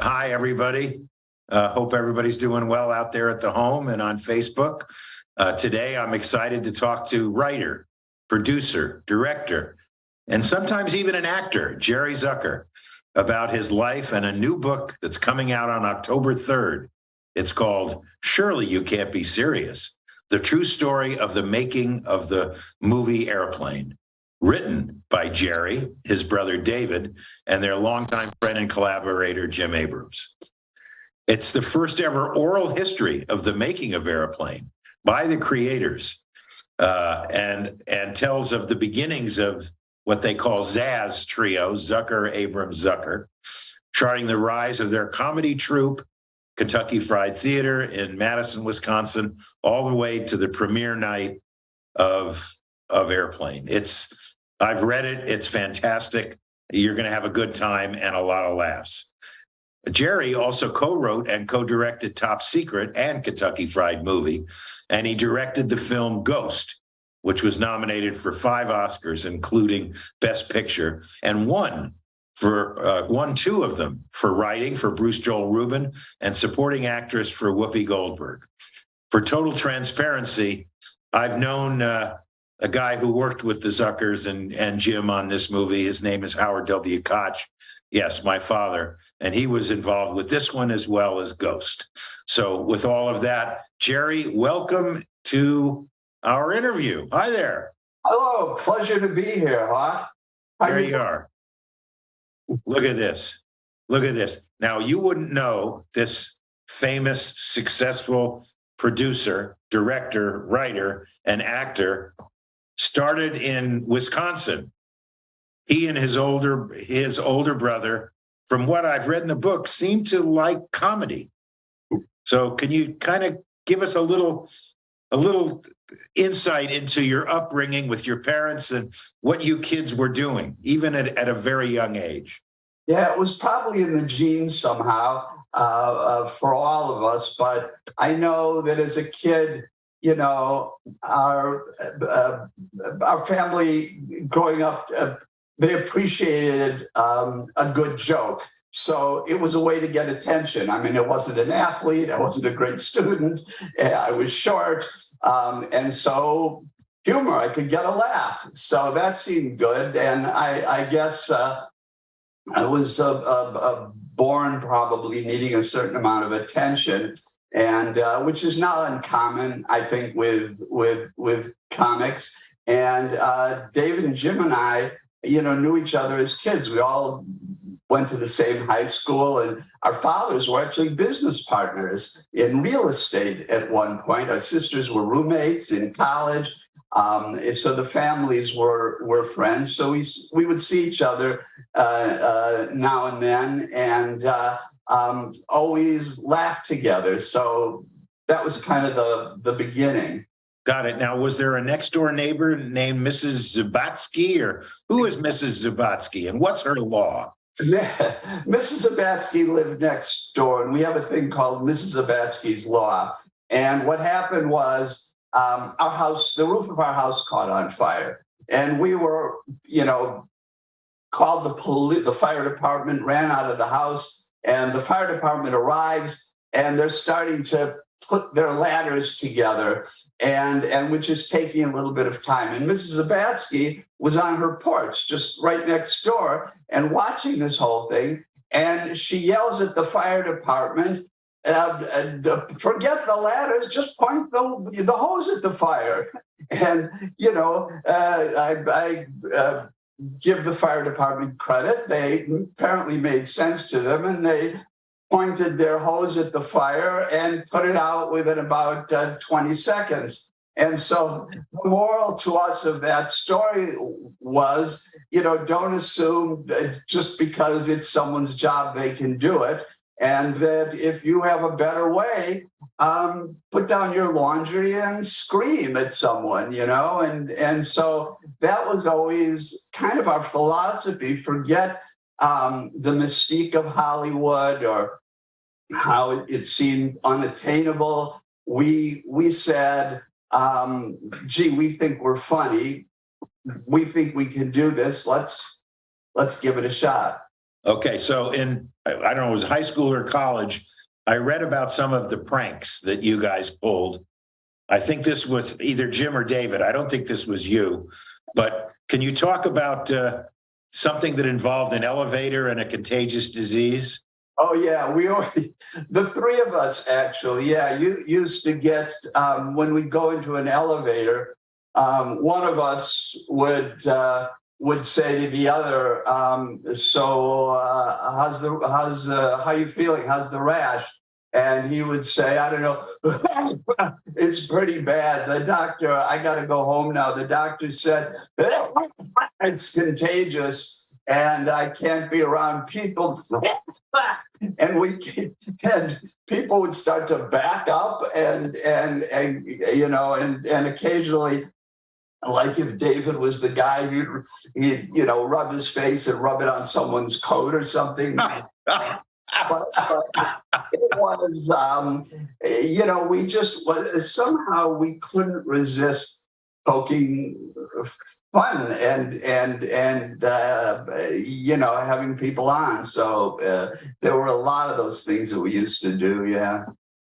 Hi, everybody. Hope everybody's doing well out there at the home and on Facebook. Today, I'm excited to talk to writer, producer, director, and sometimes even an actor, Jerry Zucker, about his life and a new book that's coming out on October 3rd. It's called Surely You Can't Be Serious: The True Story of the Making of the Movie Airplane. Written by Jerry, his brother David, and their longtime friend and collaborator, Jim Abrams. It's the first ever oral history of the making of Airplane by the creators, and tells of the beginnings of what they call Zaz Trio, Zucker, Abrams, Zucker, charting the rise of their comedy troupe, Kentucky Fried Theater in Madison, Wisconsin, all the way to the premiere night of Airplane. I've read it. It's fantastic. You're going to have a good time and a lot of laughs. Jerry also co-wrote and co-directed Top Secret and Kentucky Fried Movie, and he directed the film Ghost, which was nominated for 5 Oscars, including Best Picture, and won 2 of them for writing for Bruce Joel Rubin and supporting actress for Whoopi Goldberg. For total transparency, I've known a guy who worked with the Zuckers and Jim on this movie. His name is Howard W. Koch. Yes, my father. And he was involved with this one as well as Ghost. So with all of that, Jerry, welcome to our interview. Hi there. Hello, pleasure to be here, Hawk. There you are. Look at this. Look at this. Now, you wouldn't know this famous, successful producer, director, writer, and actor started in Wisconsin. He and his older brother, from what I've read in the book, seem to like comedy. So can you kind of give us a little insight into your upbringing with your parents and what you kids were doing, even at a very young age? Yeah, it was probably in the genes somehow for all of us. But I know that as a kid, you know, our family growing up, they appreciated a good joke. So it was a way to get attention. I mean, I wasn't an athlete. I wasn't a great student. I was short. And so humor, I could get a laugh. So that seemed good. And I guess I was born probably needing a certain amount of attention, and which is not uncommon, I think, with comics. And David and Jim and I, knew each other as kids. We all went to the same high school, and our fathers were actually business partners in real estate at one point. Our sisters were roommates in college. So the families were friends. So we would see each other now and then, and always laugh together. So that was kind of the beginning. Got it. Now, was there a next door neighbor named Mrs. Zubatsky, or who is Mrs. Zubatsky, and what's her law? Mrs. Zubatsky lived next door, and we have a thing called Mrs. Zubatsky's Law. And what happened was our house, the roof of our house caught on fire. And we were, called the fire department, ran out of the house, and the fire department arrives, and they're starting to put their ladders together, and which is taking a little bit of time. And Mrs. Zubatsky was on her porch just right next door and watching this whole thing. And she yells at the fire department, forget the ladders, just point the hose at the fire. And, I give the fire department credit. They apparently made sense to them, and they pointed their hose at the fire and put it out within about 20 seconds. And so the moral to us of that story was, don't assume just because it's someone's job they can do it. And that if you have a better way, put down your laundry and scream at someone, And so that was always kind of our philosophy. Forget the mystique of Hollywood or how it seemed unattainable. We said, we think we're funny. We think we can do this. Let's give it a shot. Okay, so I don't know, it was high school or college, I read about some of the pranks that you guys pulled. I think this was either Jim or David. I don't think this was you, but can you talk about something that involved an elevator and a contagious disease? Oh yeah, the three of us actually. Yeah, you used to get when we go into an elevator, one of us would say to the other, how you feeling? How's the rash? And he would say, I don't know, it's pretty bad. The doctor, I got to go home now. The doctor said it's contagious and I can't be around people. And people would start to back up and occasionally, like if David was the guy, he'd rub his face and rub it on someone's coat or something. but it was, we just somehow we couldn't resist poking fun and having people on. So there were a lot of those things that we used to do. Yeah.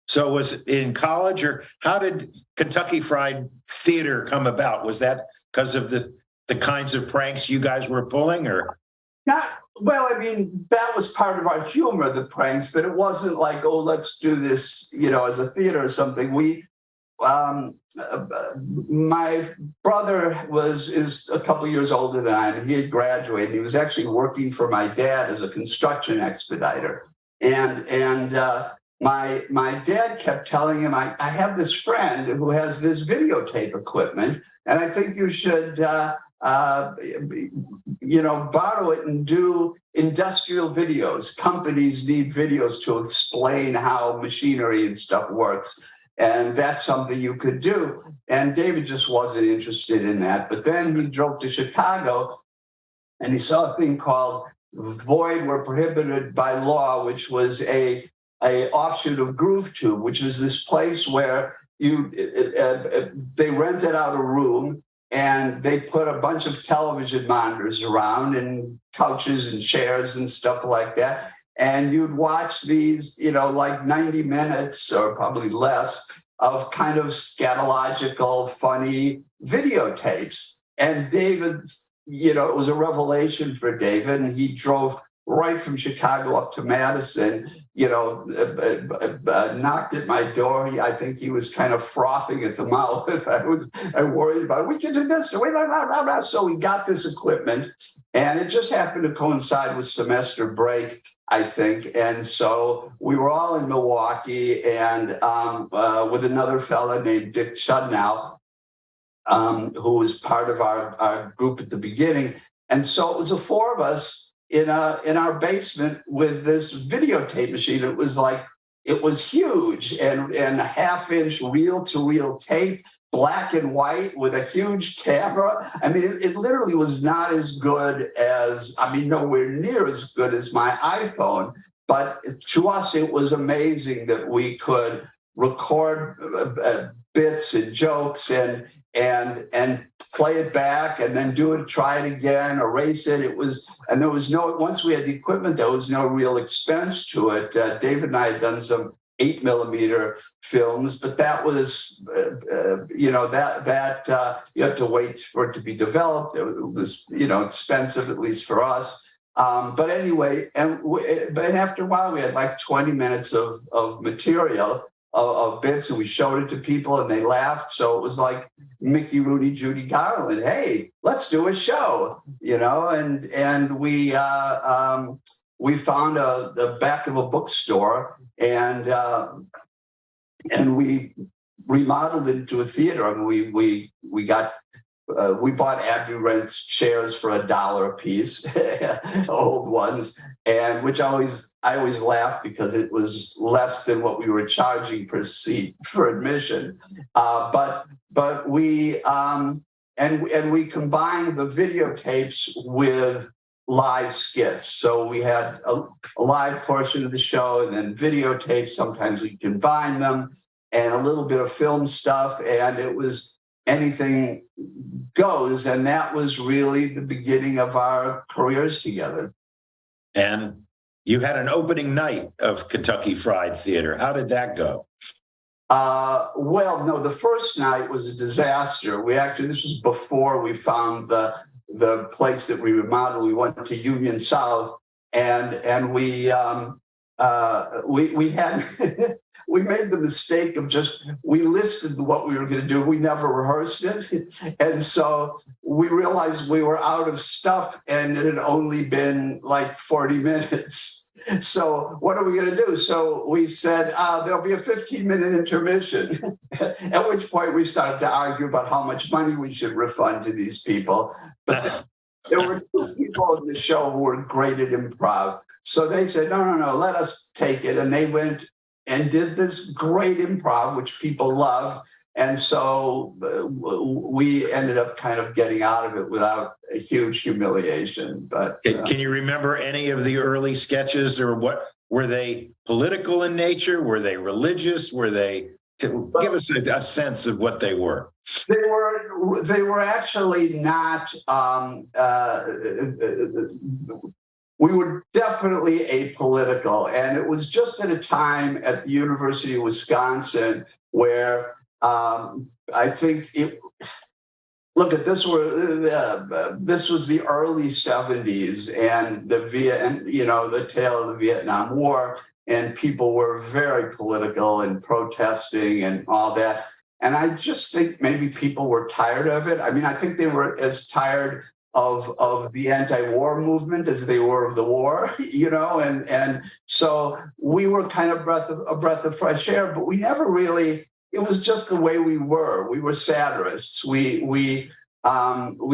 So was it in college, or how did Kentucky Fried Theater come about? Was that because of the kinds of pranks you guys were pulling, or? Well, I mean, that was part of our humor, the pranks, but it wasn't like, oh, let's do this, as a theater or something. My brother is a couple years older than I am, and he had graduated. He was actually working for my dad as a construction expediter. And my dad kept telling him, I have this friend who has this videotape equipment, and I think you should borrow it and do industrial videos. Companies need videos to explain how machinery and stuff works. And that's something you could do. And David just wasn't interested in that. But then he drove to Chicago and he saw a thing called Void Were Prohibited by Law, which was a offshoot of Groove Tube, which is this place where they rented out a room and they put a bunch of television monitors around and couches and chairs and stuff like that. And you'd watch these, like 90 minutes or probably less of kind of scatological, funny videotapes. And David, it was a revelation for David. And he drove right from Chicago up to Madison, knocked at my door. I think he was kind of frothing at the mouth. I worried about, we can do this. So we got this equipment, and it just happened to coincide with semester break, I think. And so we were all in Milwaukee and with another fella named Dick Chudnow, who was part of our group at the beginning. And so it was the four of us in our basement with this videotape machine. It was huge and a half-inch reel-to-reel tape, black and white with a huge camera. I mean, it literally was not as good as, nowhere near as good as my iPhone. But to us, it was amazing that we could record bits and jokes and play it back and then try it again, erase it. And there was once we had the equipment, there was no real expense to it. David and I had done some 8mm films, but that was, you had to wait for it to be developed. It was, expensive, at least for us. But anyway, and after a while, we had like 20 minutes of material, of bits, and we showed it to people and they laughed. So it was like Mickey, Rooney, Judy Garland. Hey, let's do a show, and we found the back of a bookstore and we remodeled it into a theater. And we bought Abbey Rent's chairs for $1 a piece, old ones, and which I always laughed because it was less than what we were charging per seat for admission. But we and we combined the videotapes with live skits. So we had a live portion of the show and then videotapes. Sometimes we combine them and a little bit of film stuff, and it was anything goes. And that was really the beginning of our careers together. and you had an opening night of Kentucky Fried Theater. How did that go? Well, no, the first night was a disaster. This was before we found the place that we remodeled. We went to Union South, and we had we made the mistake of we listed what we were going to do. We never rehearsed it, and so we realized we were out of stuff, and it had only been like 40 minutes. So what are we going to do? So we said, there'll be a 15-minute intermission, at which point we started to argue about how much money we should refund to these people. But there were two people in the show who were great at improv. So they said, no, let us take it. And they went and did this great improv, which people love. And so we ended up kind of getting out of it without a huge humiliation. But can you remember any of the early sketches, or what were they political in nature? Were they religious? Were they? Give us a sense of what they were. They were actually not. We were definitely apolitical, and it was just at a time at the University of Wisconsin where. I think look at this. This was the early 70s, and the tail of the Vietnam War, and people were very political and protesting and all that. And I just think maybe people were tired of it. I mean, I think they were as tired of the anti-war movement as they were of the war, and so we were kind of a breath of fresh air, but we never really. It was just the way we were. We were satirists. We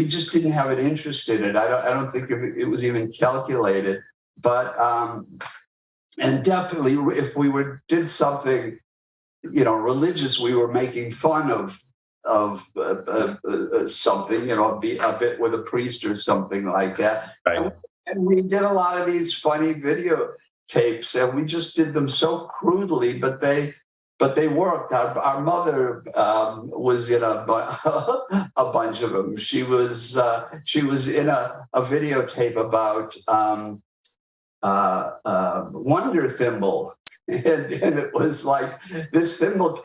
just didn't have an interest in it. I don't think it was even calculated. But and definitely, if we did something, religious, we were making fun of something, a bit with a priest or something like that. Right. And we did a lot of these funny video tapes, and we just did them so crudely, but they worked. Our mother was in a bunch of them. She was in a videotape about Wonder Thimble, and it was like this thimble.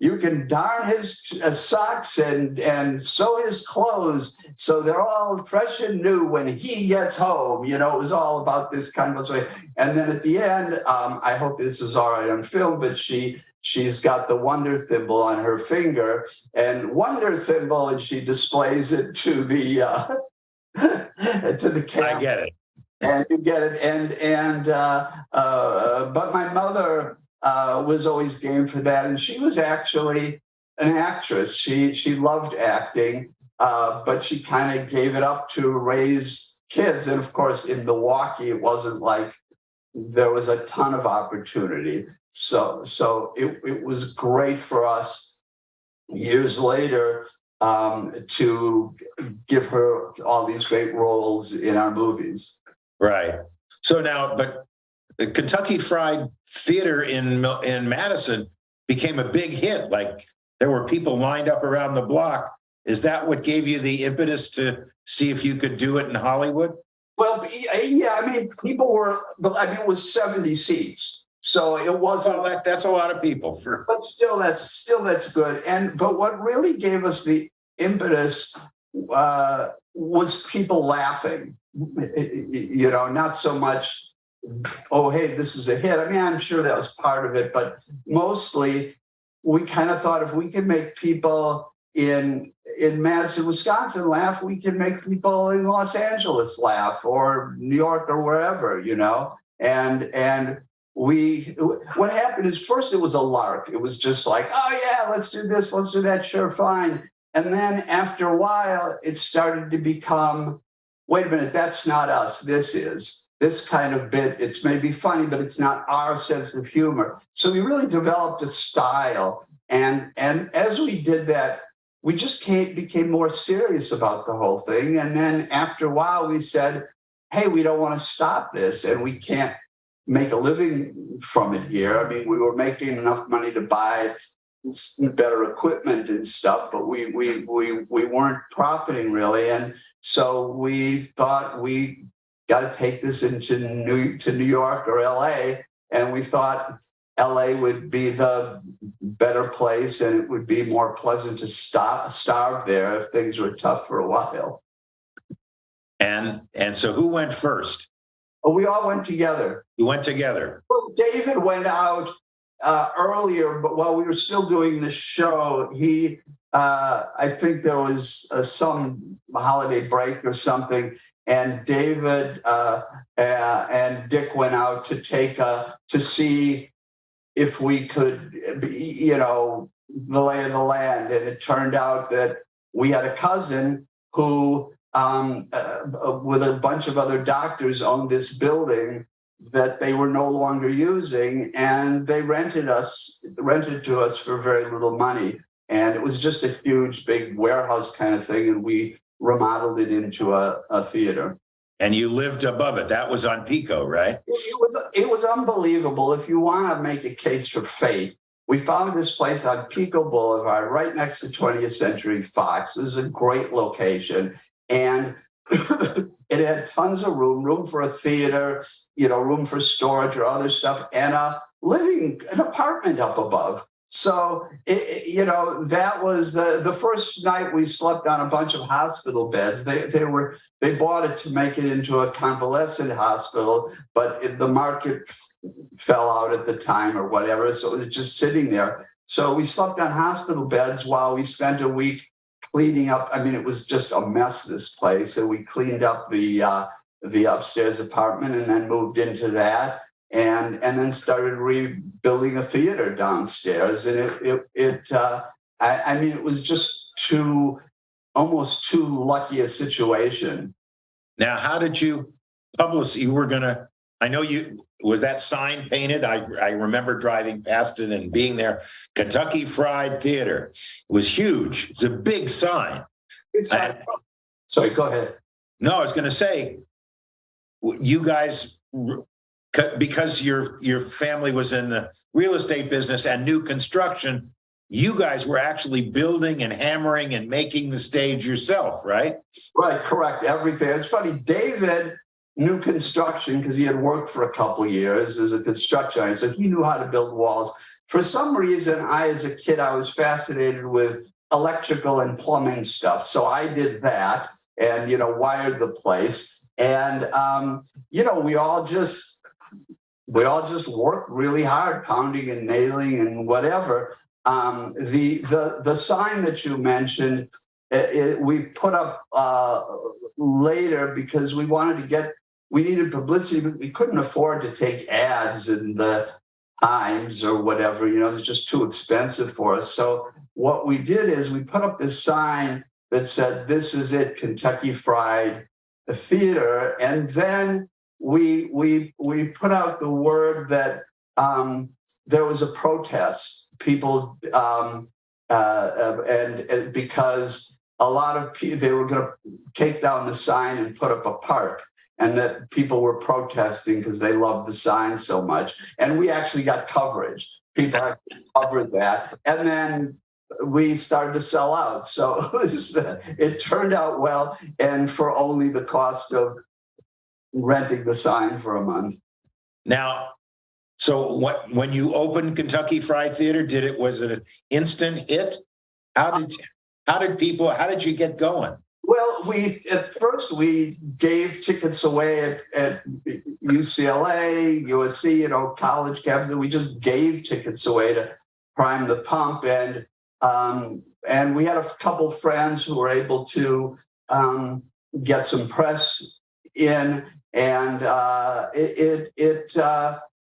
You can darn his socks and sew his clothes so they're all fresh and new when he gets home. It was all about this kind of way. And then at the end, I hope this is all right on film, but she's got the Wonder Thimble on her finger, and Wonder Thimble, and she displays it to the to the camera. I get it. And you get it. But my mother was always game for that, and she was actually an actress. She loved acting, but she kind of gave it up to raise kids. And of course, in Milwaukee, it wasn't like there was a ton of opportunity. So it was great for us years later to give her all these great roles in our movies. Right. So now, but the Kentucky Fried Theater in Madison became a big hit. Like, there were people lined up around the block. Is that what gave you the impetus to see if you could do it in Hollywood? Well, yeah. I mean, it was 70 seats, so it wasn't. Well, that's a lot of people But still, that's good. But what really gave us the impetus was people laughing. Not so much, oh, hey, this is a hit. I mean, I'm sure that was part of it, but mostly we kind of thought if we can make people in Madison, Wisconsin laugh, we can make people in Los Angeles laugh, or New York, or wherever, And what happened is, first it was a lark. It was just like, oh yeah, let's do this, let's do that, sure, fine. And then after a while, it started to become, wait a minute, that's not us. This kind of bit, it's maybe funny, but it's not our sense of humor. So we really developed a style. And as we did that, we just became more serious about the whole thing. And then after a while, we said, hey, we don't want to stop this, and we can't make a living from it here. I mean, we were making enough money to buy better equipment and stuff, but we weren't profiting really. And so we thought we got to take this into New York or LA. And we thought LA would be the better place, and it would be more pleasant to starve there if things were tough for a while. And so who went first? But we all went together. You went together. Well, David went out earlier, but while we were still doing the show, I think there was some holiday break or something, and David and Dick went out to see if we could, the lay of the land. And it turned out that we had a cousin who, with a bunch of other doctors, owned this building that they were no longer using, and they rented to us for very little money. And it was just a huge, big warehouse kind of thing, and we remodeled it into a theater. And you lived above it. That was on Pico, right? It was unbelievable. If you want to make a case for fate, we found this place on Pico Boulevard, right next to 20th Century Fox. It was a great location, and it had tons of room for a theater, room for storage or other stuff, and an apartment up above. So, that was the first night we slept on a bunch of hospital beds. They bought it to make it into a convalescent hospital, but the market fell out at the time or whatever. So it was just sitting there. So we slept on hospital beds while we spent a week cleaning up. I mean, it was just a mess, this place. So we cleaned up the upstairs apartment and then moved into that. And then started rebuilding a theater downstairs, and it was just almost too lucky a situation. Now, how did you publish? You were gonna. I know you. Was that sign painted? I remember driving past it and being there. Kentucky Fried Theater. It was huge. It's a big sign. Sorry, go ahead. No, I was going to say, you guys, because your family was in the real estate business and new construction, you guys were actually building and hammering and making the stage yourself, right? Right, correct. Everything. It's funny. David knew construction because he had worked for a couple of years as a construction. So he knew how to build walls. For some reason, as a kid, I was fascinated with electrical and plumbing stuff. So I did that and, wired the place. And, we all just worked really hard, pounding and nailing and whatever. The sign that you mentioned, we put up later because we needed publicity, but we couldn't afford to take ads in the Times or whatever. It was just too expensive for us. So what we did is we put up this sign that said, "This is it, Kentucky Fried Theater," and then we put out the word that there was a protest. People and because a lot of people, they were going to take down the sign and put up a park, and that people were protesting because they loved the sign so much. And we actually got coverage. People actually covered that, and then we started to sell out. So it turned out well, and for only the cost of renting the sign for a month. Now, so when you opened Kentucky Fried Theater, was it an instant hit? How did you get going? Well, at first we gave tickets away at UCLA, USC, college campuses. We just gave tickets away to prime the pump, and we had a couple friends who were able to get some press in, and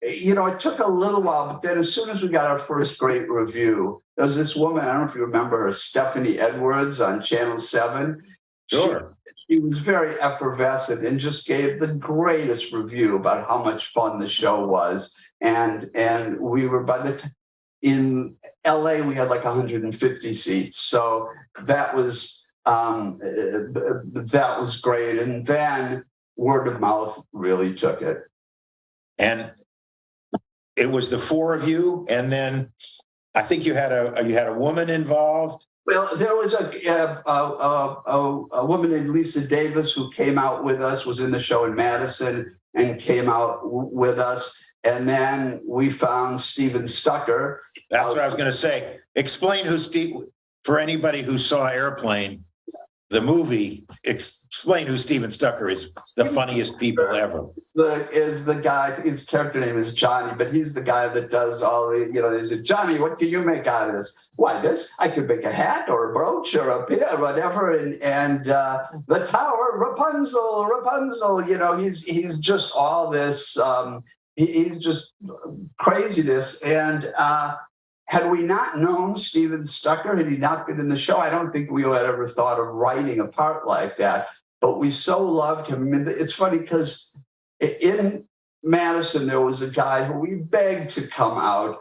it took a little while, but then as soon as we got our first great review, there was this woman, I don't know if you remember her, Stephanie Edwards on Channel 7. Sure. She was very effervescent and just gave the greatest review about how much fun the show was. And we were in LA, we had like 150 seats. So that was great. And then word of mouth really took it. And it was the four of you, and then I think you had a woman involved. Well, there was a woman named Lisa Davis who came out with us, was in the show in Madison, and came out with us. And then we found Steven Stucker. That's what I was going to say. Explain who Steve, for anybody who saw Airplane, the movie, explain who Steven Stucker is, the funniest people ever. Is the guy, his character name is Johnny, but he's the guy that does all the, there's a Johnny, what can you make out of this? Why, this, I could make a hat or a brooch or a pin or whatever. And the tower, Rapunzel, he's just all this, he's just craziness. And had we not known Steven Stucker, had he not been in the show, I don't think we had ever thought of writing a part like that. But we so loved him. I mean, it's funny because in Madison, there was a guy who we begged to come out,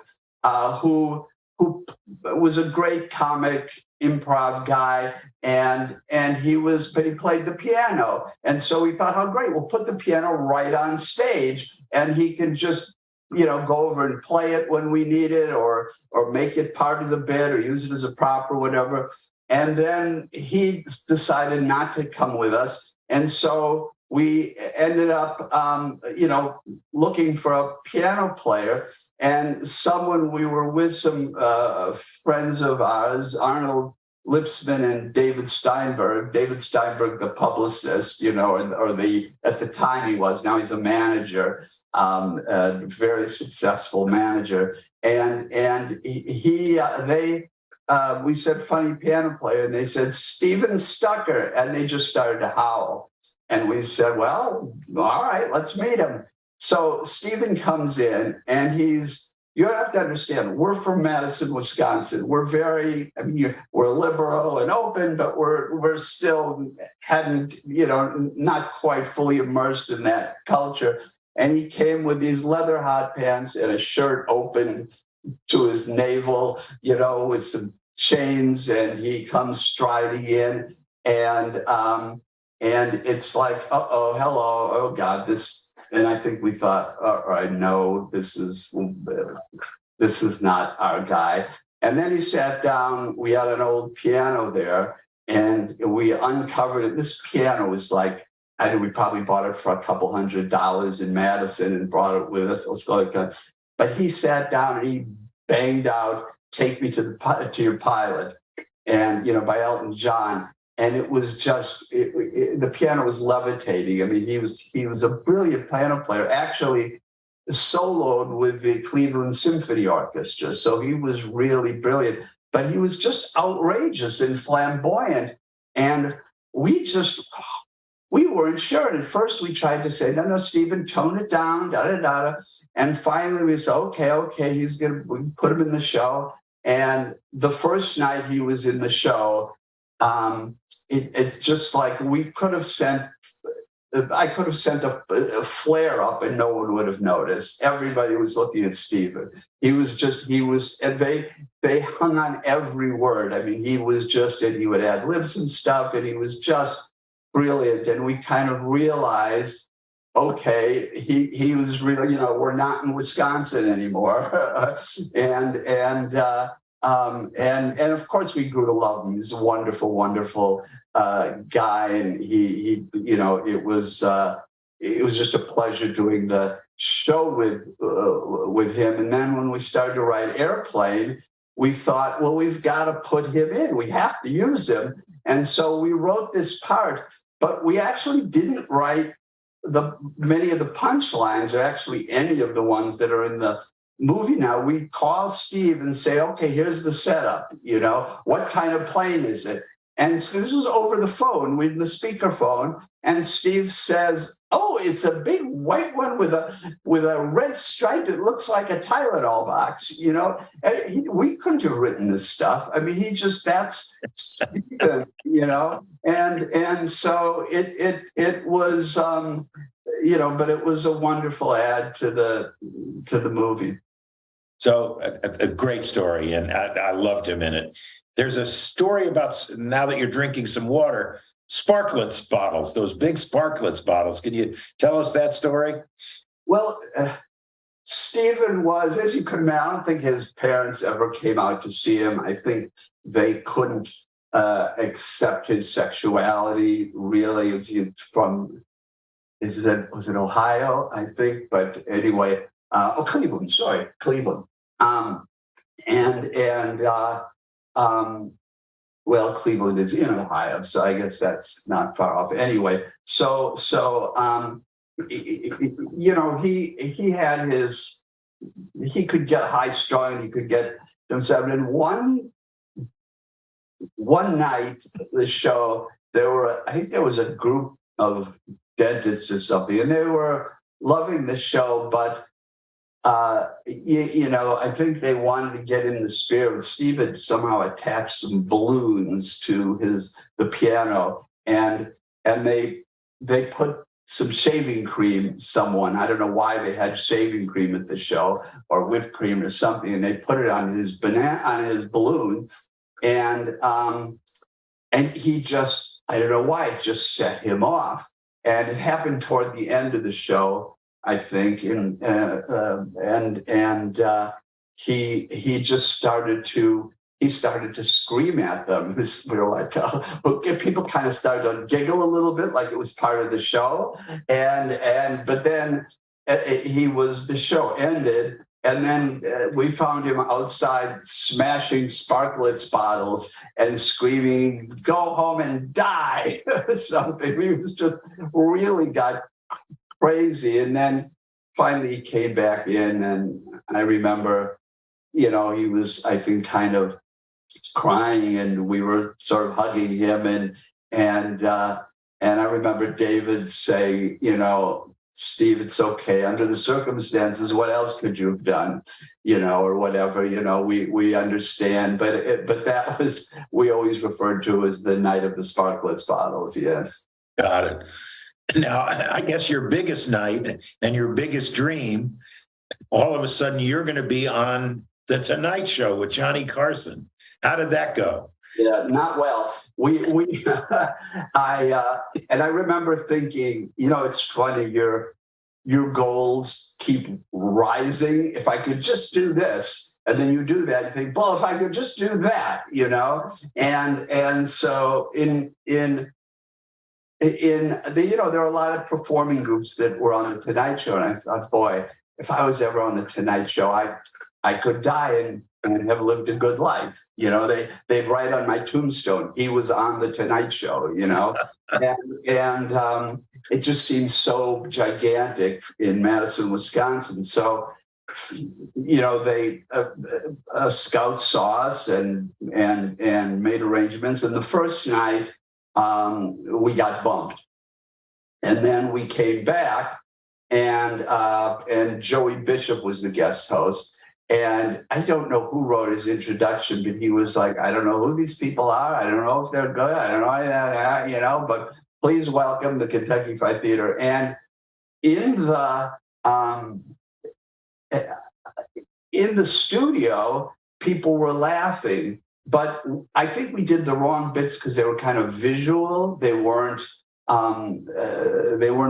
who was a great comic improv guy, and but he played the piano. And so we thought, how great, we'll put the piano right on stage, and he can just go over and play it when we need it, or make it part of the bit, or use it as a prop or whatever. And then he decided not to come with us. And so we ended up, looking for a piano player, and someone, we were with some friends of ours, Arnold Lipsman and David Steinberg, the publicist, at the time he was, now he's a manager, a very successful manager. And we said funny piano player, and they said Steven Stucker, and they just started to howl. And we said, well, all right, let's meet him. So Steven comes in, and you have to understand, we're from Madison, Wisconsin. We're we're liberal and open, but we're still not quite fully immersed in that culture. And he came with these leather hot pants and a shirt open to his navel, with some chains, and he comes striding in, and it's like, uh-oh, hello, oh God, this. And I think we thought, all right, no, this is not our guy. And then he sat down. We had an old piano there, and we uncovered it. This piano was like, we probably bought it for a couple $100 in Madison and brought it with us. But he sat down and he banged out "Take Me to Your Pilot," and by Elton John. And it was just, the piano was levitating. I mean, he was a brilliant piano player, actually soloed with the Cleveland Symphony Orchestra. So he was really brilliant, but he was just outrageous and flamboyant. And we weren't sure. And at first we tried to say, no, Stephen, tone it down, da-da-da-da. And finally we said, okay, we put him in the show. And the first night he was in the show, it just like I could have sent a flare up and no one would have noticed. Everybody was looking at Stephen. And they hung on every word. I mean, he would add libs and stuff, and he was just brilliant. And we kind of realized, okay, he was really, we're not in Wisconsin anymore. And of course we grew to love him. He's a wonderful, wonderful guy, and it was just a pleasure doing the show with him. And then when we started to write Airplane, we thought, well, we've got to put him in. We have to use him, and so we wrote this part. But we actually didn't write many of the punchlines, or actually any of the ones that are in the movie. Now we call Steve and say, okay, here's the setup, what kind of plane is it? And so this was over the phone, with the speakerphone, and Steve says, oh, it's a big white one with a red stripe. It looks like a Tylenol box, we couldn't have written this stuff. I mean, that's Steven, and so it was, but it was a wonderful add to the movie. So a great story, and I loved him in it. There's a story about, now that you're drinking some water, Sparklets bottles, those big Sparklets bottles. Can you tell us that story? Well, Stephen was, as you can imagine, I don't think his parents ever came out to see him. I think they couldn't accept his sexuality. Really, was it Ohio? I think, but anyway, Cleveland. Sorry, Cleveland. And well, Cleveland is in Ohio, so I guess that's not far off. Anyway, so you know, he had his, he could get high strung, he could get himself. And one night, the show, I think there was a group of dentists or something, and they were loving the show, but you know, I think they wanted to get in the spirit. Steve had somehow attached some balloons to the piano, and they put some shaving cream. I don't know why they had shaving cream at the show, or whipped cream or something, and they put it on his balloon, and he just, I don't know why, it just set him off. And it happened toward the end of the show, I think, and he just started to scream at them. We were like, people kind of started to giggle a little bit, like it was part of the show, but then the show ended, and then we found him outside smashing Sparklets bottles and screaming, "Go home and die!" or something. He was just really got crazy. And then finally he came back in, and I remember, you know, he was, I think, kind of crying, and we were sort of hugging him, and I remember David say, you know, "Steve, it's okay. Under the circumstances, what else could you have done? You know, or whatever, you know, we understand." But that was, we always referred to as the night of the Sparklets bottles. Yes. Got it. Now, I guess your biggest night and your biggest dream, all of a sudden, you're going to be on the Tonight Show with Johnny Carson. How did that go? Yeah, not well. I remember thinking, you know, it's funny, your goals keep rising. If I could just do this, and then you do that, you think, well, if I could just do that, you know, and so in the, you know, there are a lot of performing groups that were on the Tonight Show, and I thought, boy, if I was ever on the Tonight Show, I could die and have lived a good life. You know, they'd write on my tombstone, "He was on the Tonight Show," you know, and it just seems so gigantic in Madison, Wisconsin. So, you know, they scouts saw us and made arrangements. And the first night, we got bumped, and then we came back, and Joey Bishop was the guest host. And I don't know who wrote his introduction, but he was like, "I don't know who these people are. I don't know if they're good. I don't know, you know, but please welcome the Kentucky Fried Theater." And in the studio, people were laughing, but I think we did the wrong bits because they were kind of visual. They weren't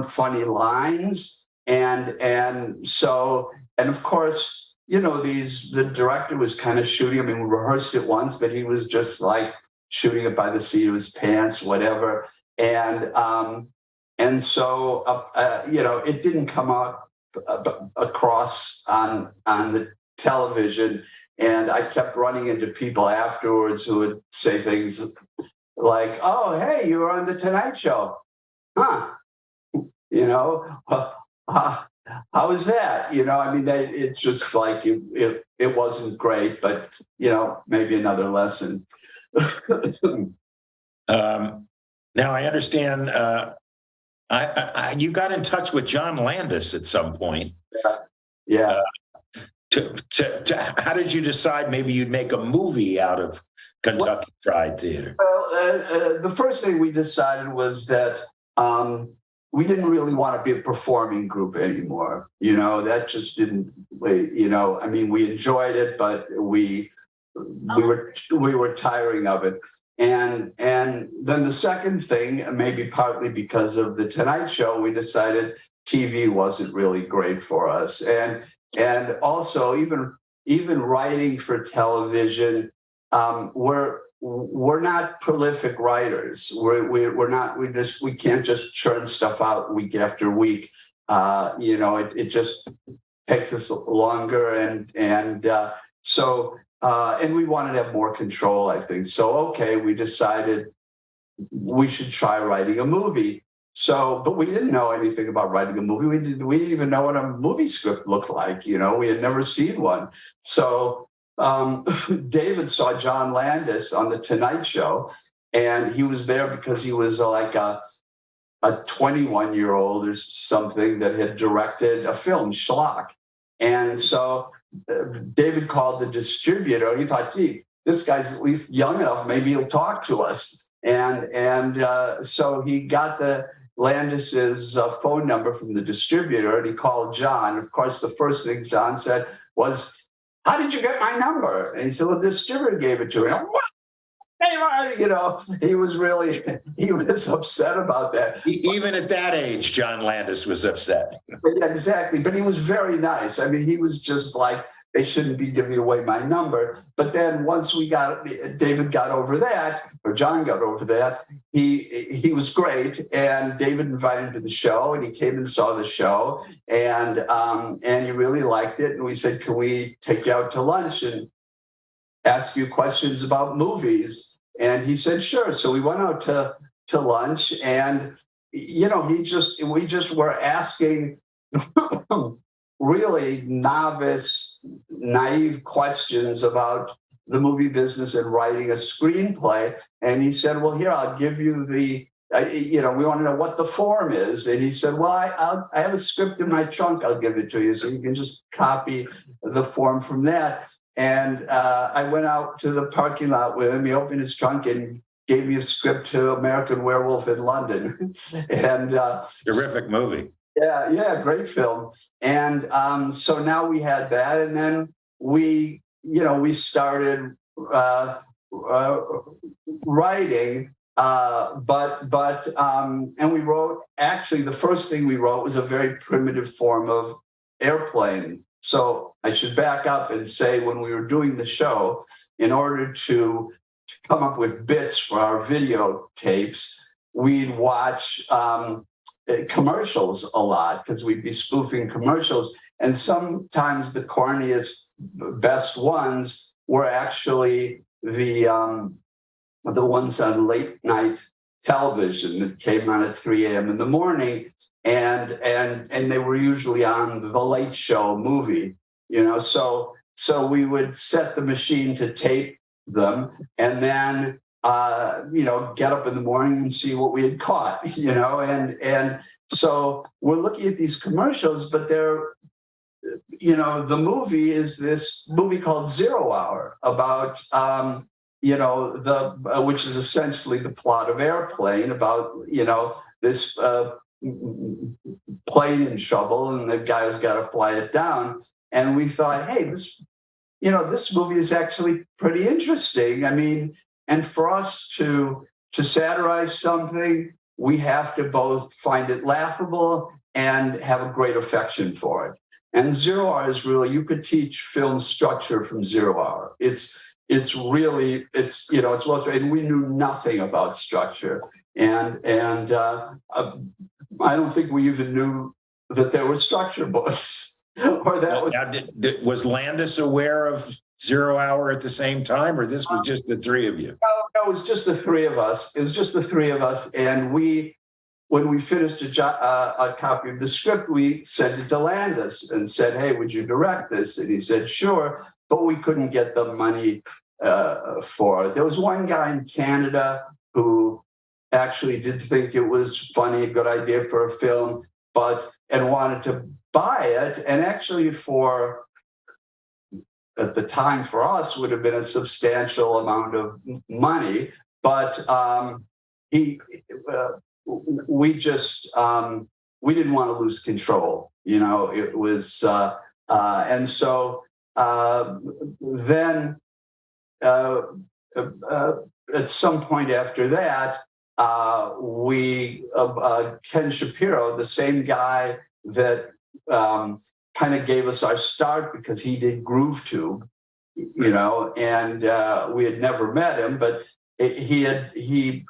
funny lines, and of course, you know, the director was kind of shooting. I mean, we rehearsed it once, but he was just like shooting it by the seat of his pants, whatever. And so you know, it didn't come out across on the television. And I kept running into people afterwards who would say things like, "Oh, hey, you were on the Tonight Show, huh? You know, how was that?" You know, I mean, it's just like it wasn't great, but you know, maybe another lesson. Now I understand. You got in touch with John Landis at some point. Yeah. How did you decide maybe you'd make a movie out of Kentucky Fried Theater? Well, the first thing we decided was that we didn't really want to be a performing group anymore. You know, that just didn't. You know, I mean, we enjoyed it, but we were tiring of it. And then the second thing, maybe partly because of the Tonight Show, we decided TV wasn't really great for us, and also even writing for television, we're not prolific writers. We're not. We can't just churn stuff out week after week. It just takes us longer, and we wanted to have more control, I think. So okay, we decided we should try writing a movie. So, but we didn't know anything about writing a movie. We didn't even know what a movie script looked like. We had never seen one. So David saw John Landis on the Tonight Show, and he was there because he was like a 21-year-old or something that had directed a film, Schlock. And so David called the distributor. He thought, gee, this guy's at least young enough. Maybe he'll talk to us. And so he got the Landis's phone number from the distributor, and he called John. Of course, the first thing John said was, "How did you get my number?" And he said, "Well, the distributor gave it to me." What? He was upset about that. Even at that age, John Landis was upset. Yeah, exactly. But he was very nice. I mean, he was just like, they shouldn't be giving away my number. But then once David got over that, or John got over that, he was great. And David invited him to the show, and he came and saw the show, and he really liked it. And we said, "Can we take you out to lunch and ask you questions about movies?" And he said, "Sure." So we went out to lunch, and we just were asking really novice, naive questions about the movie business and writing a screenplay. And he said, "Well, here, I'll give you we want to know what the form is." And he said, "Well, I have a script in my trunk. I'll give it to you, so you can just copy the form from that." And I went out to the parking lot with him. He opened his trunk and gave me a script to American Werewolf in London. And terrific movie. Yeah, great film. And so now we had that, and then we started writing. And we wrote. Actually, the first thing we wrote was a very primitive form of airplane. So I should back up and say, when we were doing the show, in order to come up with bits for our videotapes, we'd watch commercials a lot, because we'd be spoofing commercials. And sometimes the corniest, best ones were actually the ones on late night television that came on at 3 a.m. in the morning. And they were usually on the Late Show movie, so we would set the machine to tape them, and then get up in the morning and see what we had caught, and so we're looking at these commercials, but they're, the movie is this movie called 0 Hour about, which is essentially the plot of Airplane, about, this plane in trouble, and the guy's got to fly it down. And we thought, hey, this movie is actually pretty interesting. I mean, and for us to satirize something, we have to both find it laughable and have a great affection for it. And 0 Hour is really, you could teach film structure from 0 Hour. It's well, and we knew nothing about structure. And I don't think we even knew that there were structure books. Or that was. Now, was Landis aware of 0 Hour at the same time, or this was just the three of you? No, it was just the three of us. And when we finished a copy of the script, we sent it to Landis and said, "Hey, would you direct this?" And he said, "Sure," but we couldn't get the money for it. There was one guy in Canada who actually did think it was funny, a good idea for a film, and wanted to buy it. And actually, at the time for us, would have been a substantial amount of money. But we didn't want to lose control. It was, and so then at some point after that, Ken Shapiro, the same guy that kind of gave us our start, because he did GrooveTube, and we had never met him, but he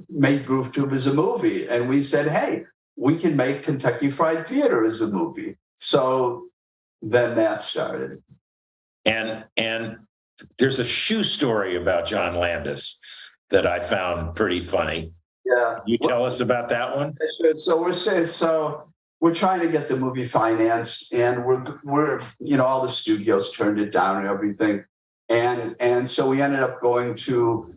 made Groove Tube as a movie. And we said, hey, we can make Kentucky Fried Theater as a movie. So then that started. And there's a shoe story about John Landis that I found pretty funny. Yeah. You tell us about that one? So we're trying to get the movie financed, and we're all the studios turned it down and everything. And so we ended up going to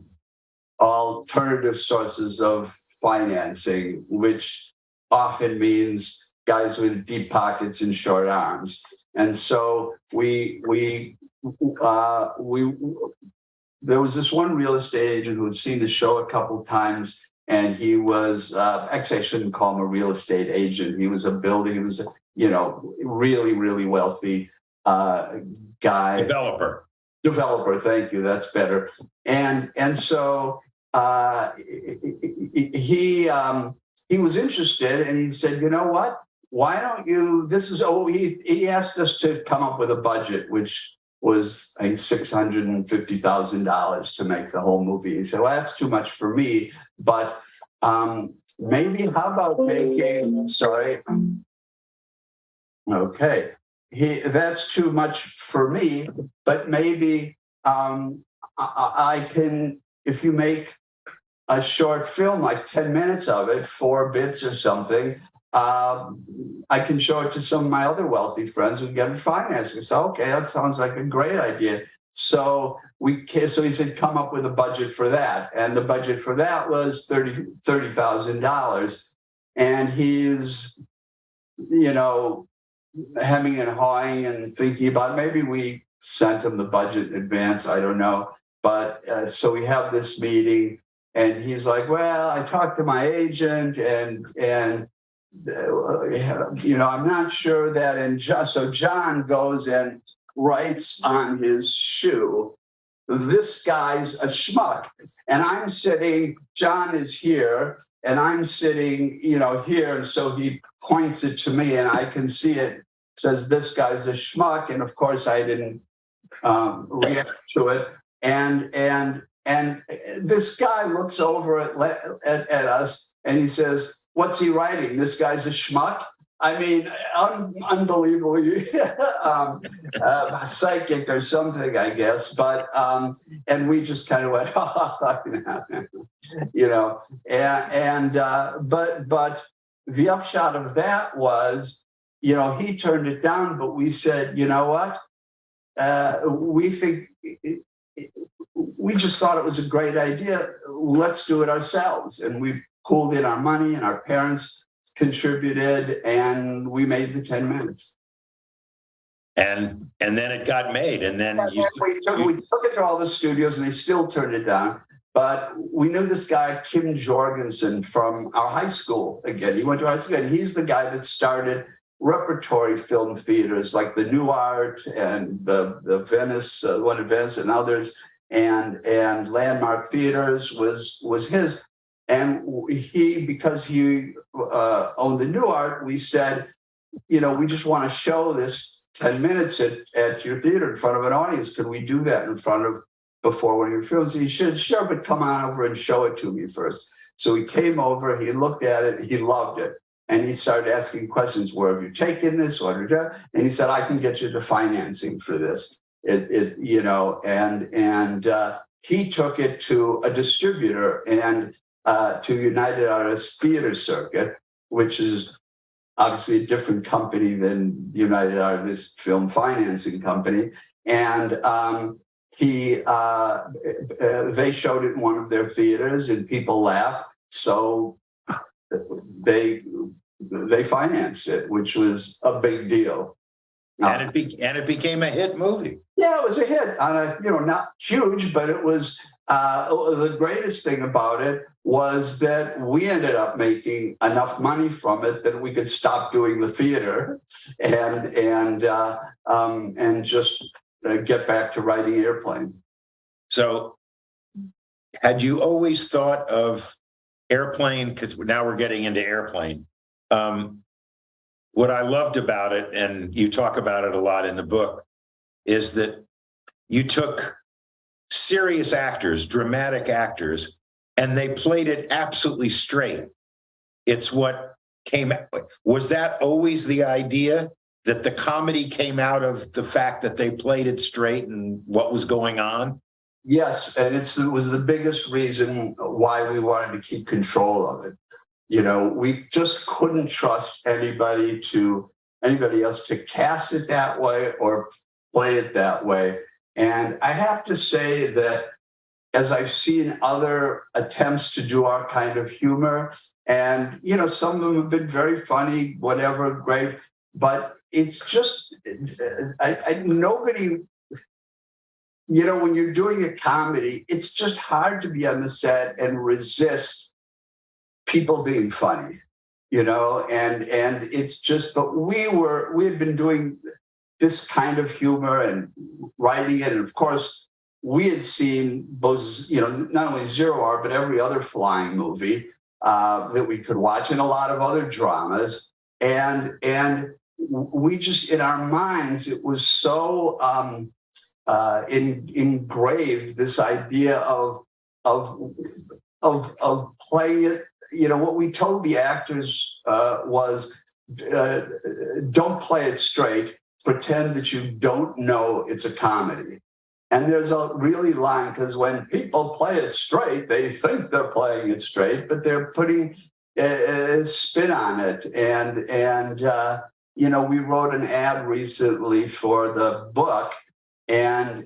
alternative sources of financing, which often means guys with deep pockets and short arms. And so there was this one real estate agent who had seen the show a couple times, and he was actually I shouldn't call him a real estate agent. He was a builder. He was really, really wealthy guy. Developer. Thank you. That's better. And so he was interested, and he said, you know what? Why don't you? He asked us to come up with a budget, which was I think $650,000 to make the whole movie. He said, well, that's too much for me, but maybe how about making? Sorry. Okay. That's too much for me, but maybe I can, if you make a short film, like 10 minutes of it, 4 bits or something, I can show it to some of my other wealthy friends who get it financed. We said, okay, that sounds like a great idea. So he said, come up with a budget for that. And the budget for that was $30,000. And he's, hemming and hawing and thinking about maybe we sent him the budget in advance. I don't know. But so we have this meeting, and he's like, well, I talked to my agent, and I'm not sure that. And so John goes and writes on his shoe, this guy's a schmuck. And I'm sitting, John is here, and I'm sitting, here. And so he points it to me, and I can see it says, this guy's a schmuck. And of course I didn't react to it. And this guy looks over at us, and he says, what's he writing? This guy's a schmuck? I mean, unbelievably psychic or something, I guess. But and we just kind of went, but the upshot of that was, he turned it down, but we said, you know what? We think we just thought it was a great idea. Let's do it ourselves. And we've pooled in our money, and our parents contributed, and we made the 10 minutes. And then it got made. And then we took it to all the studios, and they still turned it down. But we knew this guy, Kim Jorgensen, from our high school. Again, he went to high school, and he's the guy that started repertory film theaters like the New Art and the Venice, one in Venice, and others, and Landmark Theaters was his. And because he owned the New Art, we said, we just want to show this 10 minutes at your theater in front of an audience. Can we do that before one of your films? He said, sure, but come on over and show it to me first. So he came over, he looked at it, he loved it. And he started asking questions. Where have you taken this? What have you done? And he said, I can get you the financing for this. He took it to a distributor and to United Artists Theater Circuit, which is obviously a different company than United Artists Film Financing Company. And they showed it in one of their theaters, and people laughed. So they financed it, which was a big deal. And it became a hit movie. Yeah, it was a hit. Not huge, but it was. The greatest thing about it was that we ended up making enough money from it that we could stop doing the theater and just get back to writing Airplane. So, had you always thought of Airplane? Because now we're getting into Airplane. What I loved about it, and you talk about it a lot in the book, is that you took serious actors, dramatic actors, and they played it absolutely straight. It's what came. Was that always the idea, that the comedy came out of the fact that they played it straight and what was going on? Yes, and it was the biggest reason why we wanted to keep control of it. You know, we just couldn't trust anybody else to cast it that way or play it that way. And I have to say that as I've seen other attempts to do our kind of humor, and you know, some of them have been very funny, whatever, great, but it's just nobody. You know, when you're doing a comedy, it's just hard to be on the set and resist people being funny, you know, and it's just, but we had been doing this kind of humor and writing it. And of course, we had seen both, you know, not only 0 Hour, but every other flying movie that we could watch, and a lot of other dramas. And we just, in our minds, it was so engraved, this idea of playing it. You know, what we told the actors was, don't play it straight. Pretend that you don't know it's a comedy. And there's a really line, because when people play it straight, they think they're playing it straight, but they're putting a spin on it. And you know, we wrote an ad recently for the book, and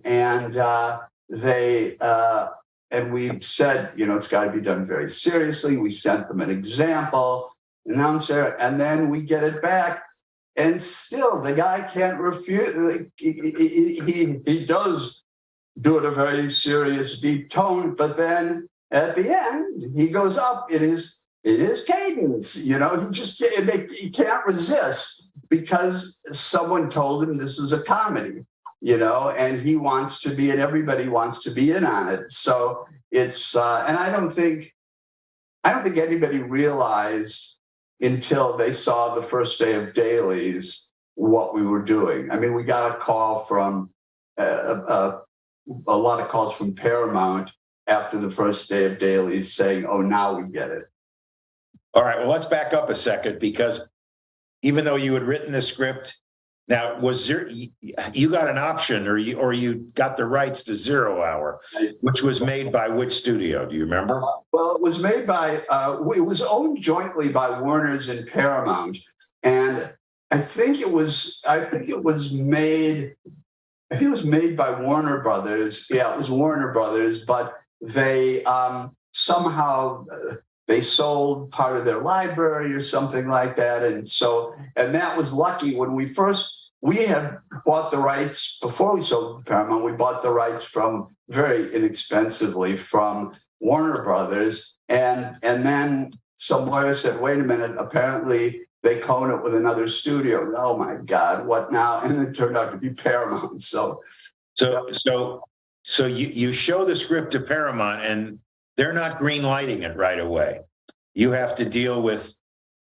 we said, you know, it's got to be done very seriously. We sent them an example, announcer, and then we get it back. And still, the guy can't refuse. He does do it a very serious, deep tone, but then at the end, he goes up in his cadence. You know, he can't resist, because someone told him this is a comedy. You know, and he wants to be, and everybody wants to be in on it. So it's, and I don't think anybody realized until they saw the first day of dailies what we were doing. I mean, we got a call from a lot of calls from Paramount after the first day of dailies saying, "Oh, now we get it." All right, well, let's back up a second, because even though you had written the script, now you got an option, or you got the rights to 0 Hour, which was made by which studio? Do you remember? Well, it was made by, it was owned jointly by Warner's and Paramount, and I think it was made by Warner Brothers. Yeah, it was Warner Brothers, but they somehow they sold part of their library or something like that. And that was lucky. When we had bought the rights before we sold Paramount, we bought the rights from very inexpensively from Warner Brothers. And then some lawyer said, wait a minute, apparently they co-own it with another studio. Oh my God, what now? And it turned out to be Paramount. So you show the script to Paramount, and they're not green lighting it right away. You have to deal with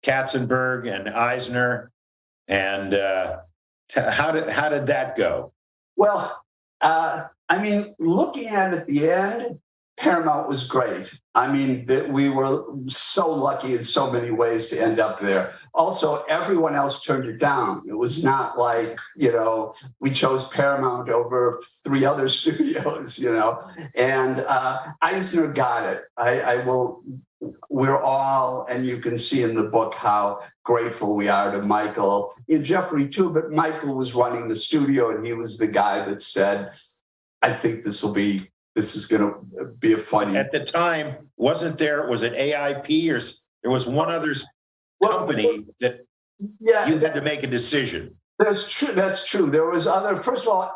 Katzenberg and Eisner, and how did that go? Well, I mean, looking at it at the end, Paramount was great. I mean, we were so lucky in so many ways to end up there. Also, everyone else turned it down. It was not like, you know, we chose Paramount over 3 other studios, you know. And Eisner got it. We're all, and you can see in the book how grateful we are to Michael, and Jeffrey too, but Michael was running the studio, and he was the guy that said, I think this is going to be a funny. At the time, was it AIP, or there was one other company that you had to make a decision? That's true. There was first of all,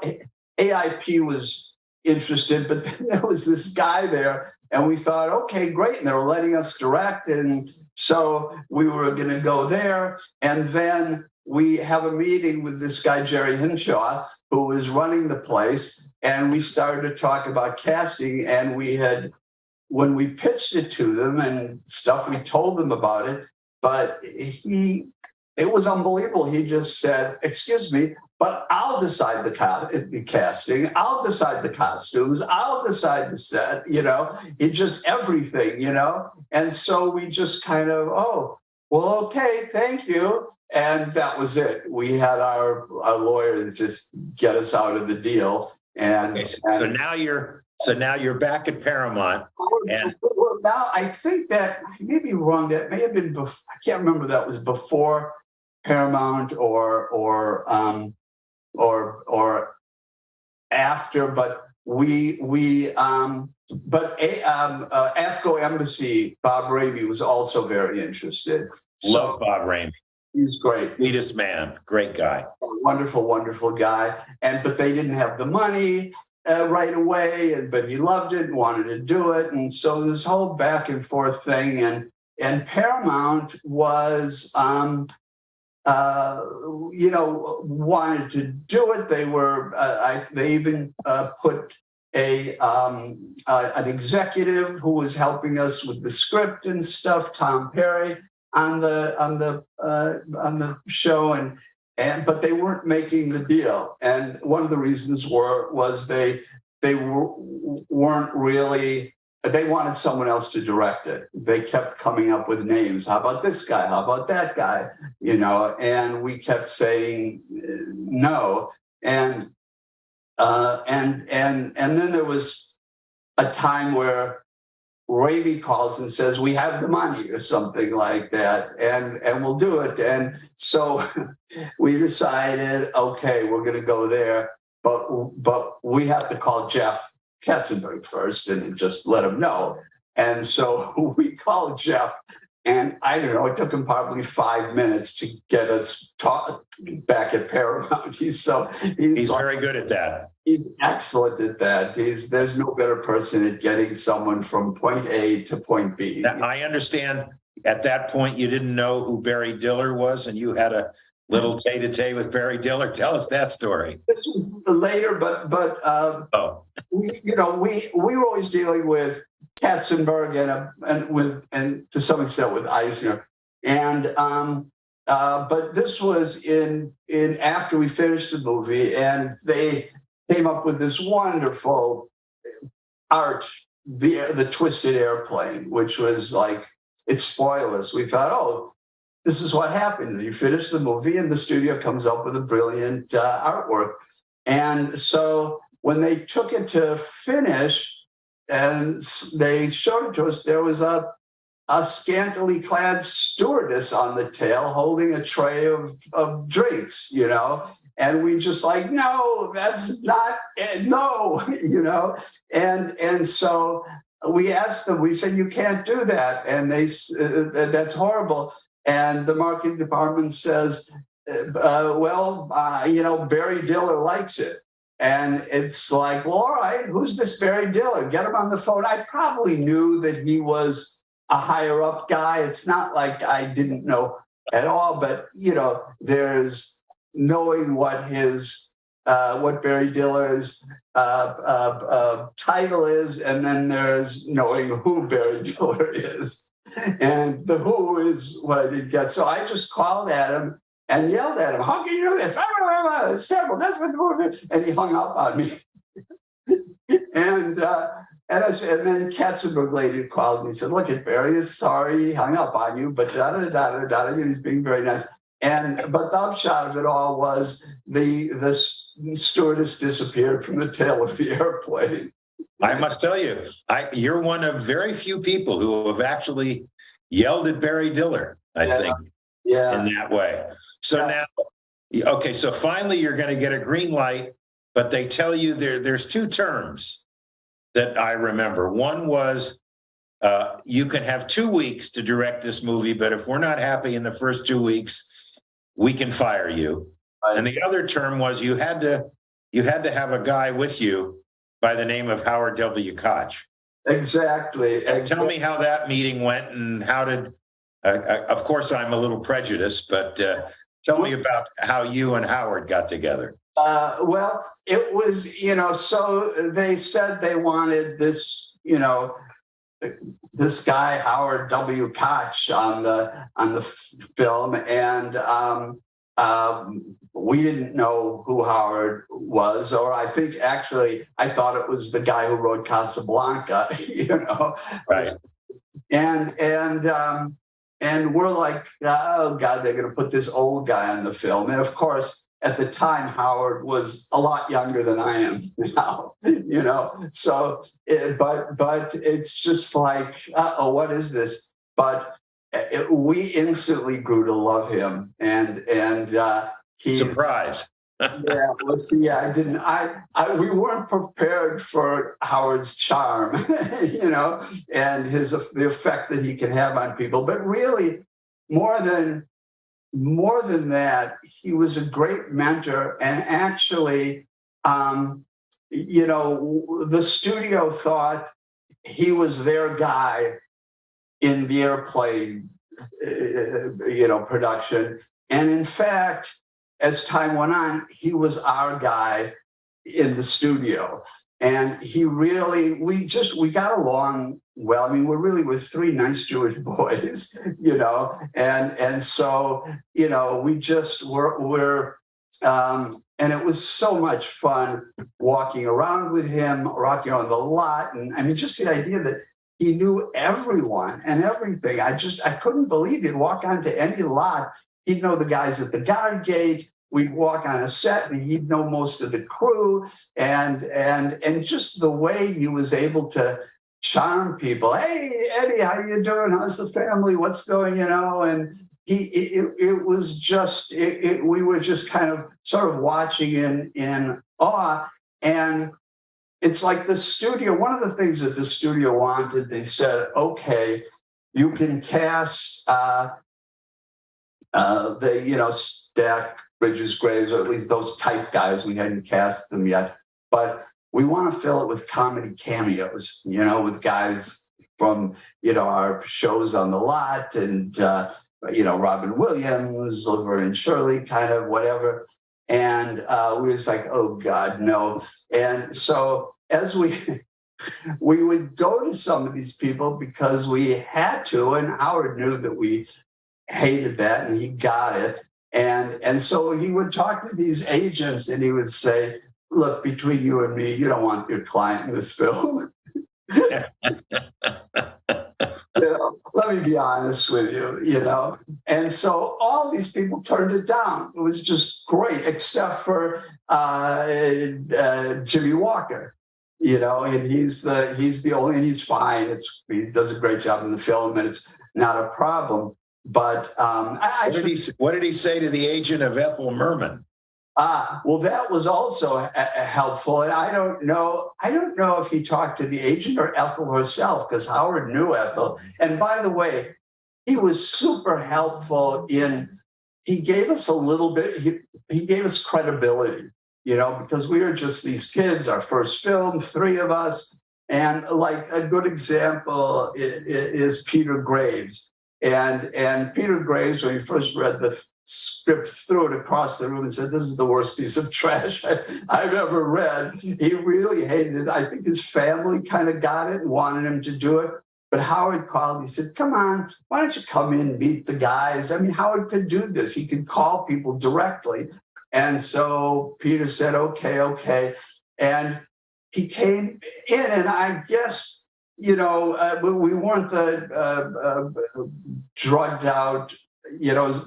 AIP was interested, but then there was this guy there, and we thought, okay, great. And they were letting us direct. And so we were going to go there. And then we have a meeting with this guy, Jerry Hinshaw, who was running the place. And we started to talk about casting. And when we pitched it to them and stuff, we told them about it. But it was unbelievable. He just said, excuse me, but I'll decide the casting. I'll decide the costumes. I'll decide the set, it's just everything, And so we just kind of, oh, well, okay, thank you. And that was it. We had our lawyer just get us out of the deal. And, okay, so now you're back at Paramount. And well, now I think that I may be wrong. That may have been before. I can't remember. That was before Paramount or after. But AFCO Embassy, Bob Raby was also very interested. Love Bob Raby. He's great. Sweetest man, great guy. Wonderful, wonderful guy. But they didn't have the money right away, but he loved it and wanted to do it. And so this whole back and forth thing, and Paramount was, wanted to do it. They were, they even put an executive who was helping us with the script and stuff, Tom Perry, on the show, but they weren't making the deal. And one of the reasons was they weren't really. They wanted someone else to direct it. They kept coming up with names. How about this guy? How about that guy? And we kept saying no. And then there was a time where Raby calls and says, we have the money or something like that, and we'll do it. And so we decided, okay, we're going to go there, but we have to call Jeff Katzenberg first and just let him know. And so we called Jeff, and I don't know, it took him probably 5 minutes to get us back at Paramount. He's very good at that. He's excellent at that. There's no better person at getting someone from point A to point B. Now, I understand at that point you didn't know who Barry Diller was, and you had a little tete-a-tete with Barry Diller. Tell us that story. This was later, we were always dealing with Katzenberg and to some extent with Eisner, but this was in after we finished the movie, and they came up with this wonderful art, the Twisted Airplane, which was like, it spoiled us. We thought, oh, this is what happened. You finish the movie and the studio comes up with a brilliant artwork. And so when they took it to finish and they showed it to us, there was a scantily clad stewardess on the tail holding a tray of drinks, and we just like, no, that's not, no, and so we asked them, we said, you can't do that. And they that's horrible. And the marketing department says, Barry Diller likes it. And it's like, well, all right, who's this Barry Diller? Get him on the phone. I probably knew that he was a higher up guy. It's not like I didn't know at all, but, there's knowing what Barry Diller's title is, and then there's knowing who Barry Diller is. And the who is what I did get. So I just called at him and yelled at him, how can you do this? It's terrible. That's what the movie. And he hung up on me. and I said, and then Katzenberg later called me and said, look, Barry is sorry he hung up on you, but he's being very nice. But the upshot of it all was the stewardess disappeared from the tail of the airplane. I must tell you, you're one of very few people who have actually yelled at Barry Diller, I think, in that way. So now, okay, so finally you're going to get a green light, but they tell you there's two terms that I remember. One was you can have 2 weeks to direct this movie, but if we're not happy in the first 2 weeks, we can fire you. Right. And the other term was you had to have a guy with you by the name of Howard W. Koch. Exactly. Tell me how that meeting went and how did, of course, I'm a little prejudiced, but tell me about how you and Howard got together. Well, it was, so they said they wanted this, this guy, Howard W. Koch, on the film. And we didn't know who Howard was, or I think actually I thought it was the guy who wrote Casablanca, Right. And we're like, oh God, they're going to put this old guy on the film. And of course, at the time, Howard was a lot younger than I am now, So, but it's just like, oh, what is this? But we instantly grew to love him, and he's Surprise. yeah. Well, see, yeah, I didn't. We weren't prepared for Howard's charm, and the effect that he can have on people. But really, more than that, he was a great mentor, and actually, the studio thought he was their guy in the airplane, production. And in fact, as time went on, he was our guy in the studio. And we got along well. I mean, we're three nice Jewish boys, and so, we just were, and it was so much fun walking around with him, rocking on the lot. And I mean, just the idea that he knew everyone and everything. I couldn't believe he'd walk onto any lot. He'd know the guys at the guard gate. We'd walk on a set and he'd know most of the crew. And just the way he was able to charm people. Hey, Eddie, how you doing? How's the family? What's going, And it was just, we were just kind of sort of watching in awe. And it's like the studio, one of the things that the studio wanted, they said, okay, you can cast Stack, Bridges, Graves, or at least those type guys. We hadn't cast them yet, but we want to fill it with comedy cameos, with guys from, our shows on the lot and, Robin Williams, Laverne and Shirley, kind of whatever. And we was like, oh God, no. And so as we would go to some of these people because we had to, and Howard knew that we hated that and he got it. And so he would talk to these agents and he would say, look, between you and me, you don't want your client in this film. Let me be honest with you, And so all these people turned it down. It was just great, except for Jimmy Walker, and he's the only, and he's fine. He does a great job in the film, and it's not a problem. But what did he say to the agent of Ethel Merman? Well, that was also helpful. And I don't know if he talked to the agent or Ethel herself, because Howard knew Ethel. And by the way, he was super helpful he gave us a little bit, he gave us credibility, because we were just these kids, our first film, three of us. And like a good example is Peter Graves. And Peter Graves, when he first read the script, threw it across the room and said, this is the worst piece of trash I've ever read. He really hated it. I think his family kind of got it and wanted him to do it. But Howard called, he said, come on, why don't you come in and meet the guys? I mean, Howard could do this. He could call people directly. And so Peter said, okay. And he came in, and I guess, we weren't the drugged out,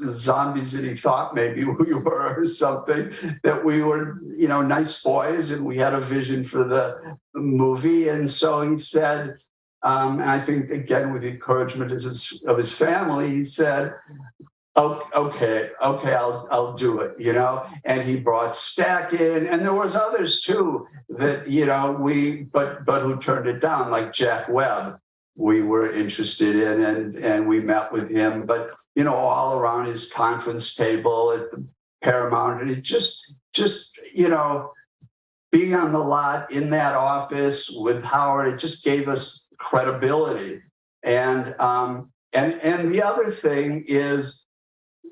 zombies that he thought maybe we were or something, that we were, nice boys and we had a vision for the movie. And so he said, and I think, again, with the encouragement of his family, he said, oh, okay, I'll do it, and he brought Stack in, and there was others too that, but who turned it down, like Jack Webb, we were interested in, and we met with him, but, all around his conference table at the Paramount, and it just, being on the lot in that office with Howard, it just gave us credibility. And the other thing is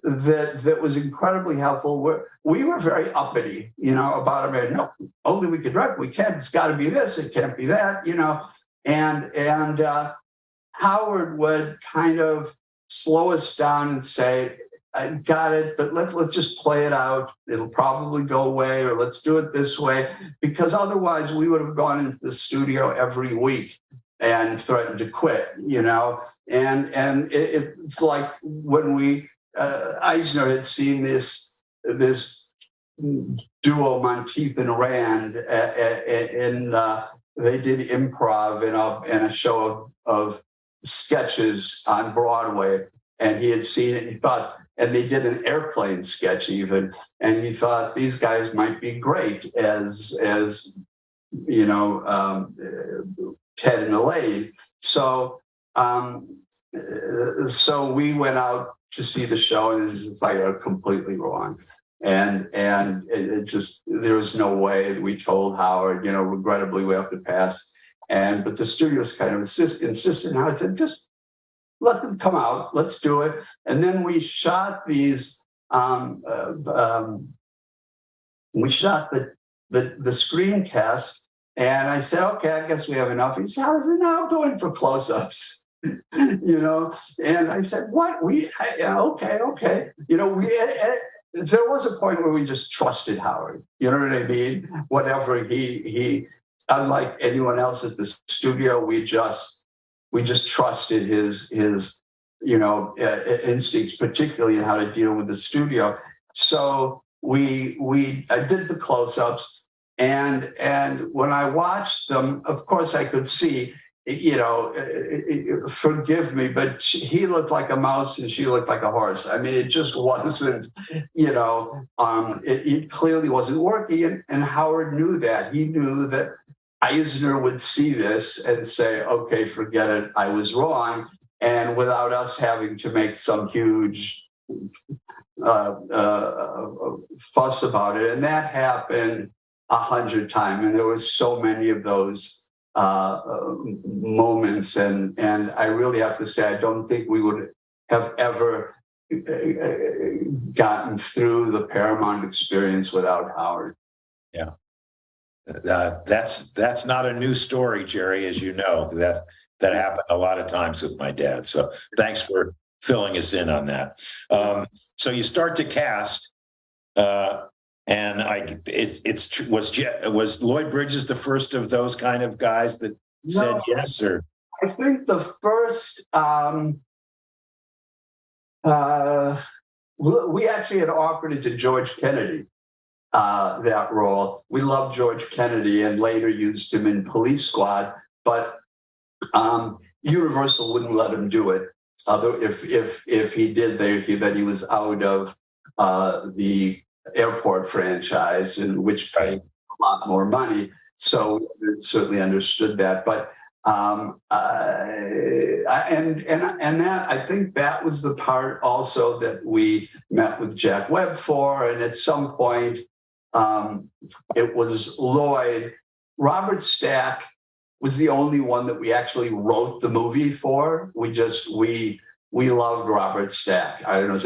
that was incredibly helpful. We were very uppity, about it. No, only we could direct. We can't. It's got to be this. It can't be that. And Howard would kind of slow us down and say, I got it, but let's just play it out. It'll probably go away, or let's do it this way, because otherwise we would have gone into the studio every week and threatened to quit, And it's like when Eisner had seen this duo Monteith and Rand, and they did improv in a show of sketches on Broadway, and he had seen it. He thought, and they did an airplane sketch even, and he thought these guys might be great as Ted and Elaine. So we went out to see the show, and it's like completely wrong. And it just, there was no way. We told Howard, regrettably we have to pass. But the studios kind of insisted. Howard said, just let them come out. Let's do it. And then we shot these. We shot the screen test, and I said, okay, I guess we have enough. He said, no, go in for close-ups. And I said, what? Okay. There was a point where we just trusted Howard. You know what I mean? Whatever he unlike anyone else at the studio, we just trusted his instincts, particularly in how to deal with the studio. So I did the close-ups, and when I watched them, of course I could see, forgive me, but he looked like a mouse and she looked like a horse. I mean, it just wasn't, it clearly wasn't working. And Howard knew that. He knew that Eisner would see this and say, okay, forget it, I was wrong. And without us having to make some huge fuss about it. And that happened 100 times. And there were so many of those moments, and I really have to say, I don't think we would have ever gotten through the Paramount experience without Howard. Yeah, that's not a new story, Jerry, as you know. That happened a lot of times with my dad. So thanks for filling us in on that. So you start to cast. And was Lloyd Bridges the first of those kind of guys that said yes? Or I think the first, we actually had offered it to George Kennedy, that role. We loved George Kennedy and later used him in Police Squad, but Universal wouldn't let him do it. If he did, then he was out of the airport franchise, and which paid a lot more money. So we certainly understood that. But I think that was the part also that we met with Jack Webb for. And at some point, it was Lloyd. Robert Stack was the only one that we actually wrote the movie for. We loved Robert Stack. I don't know.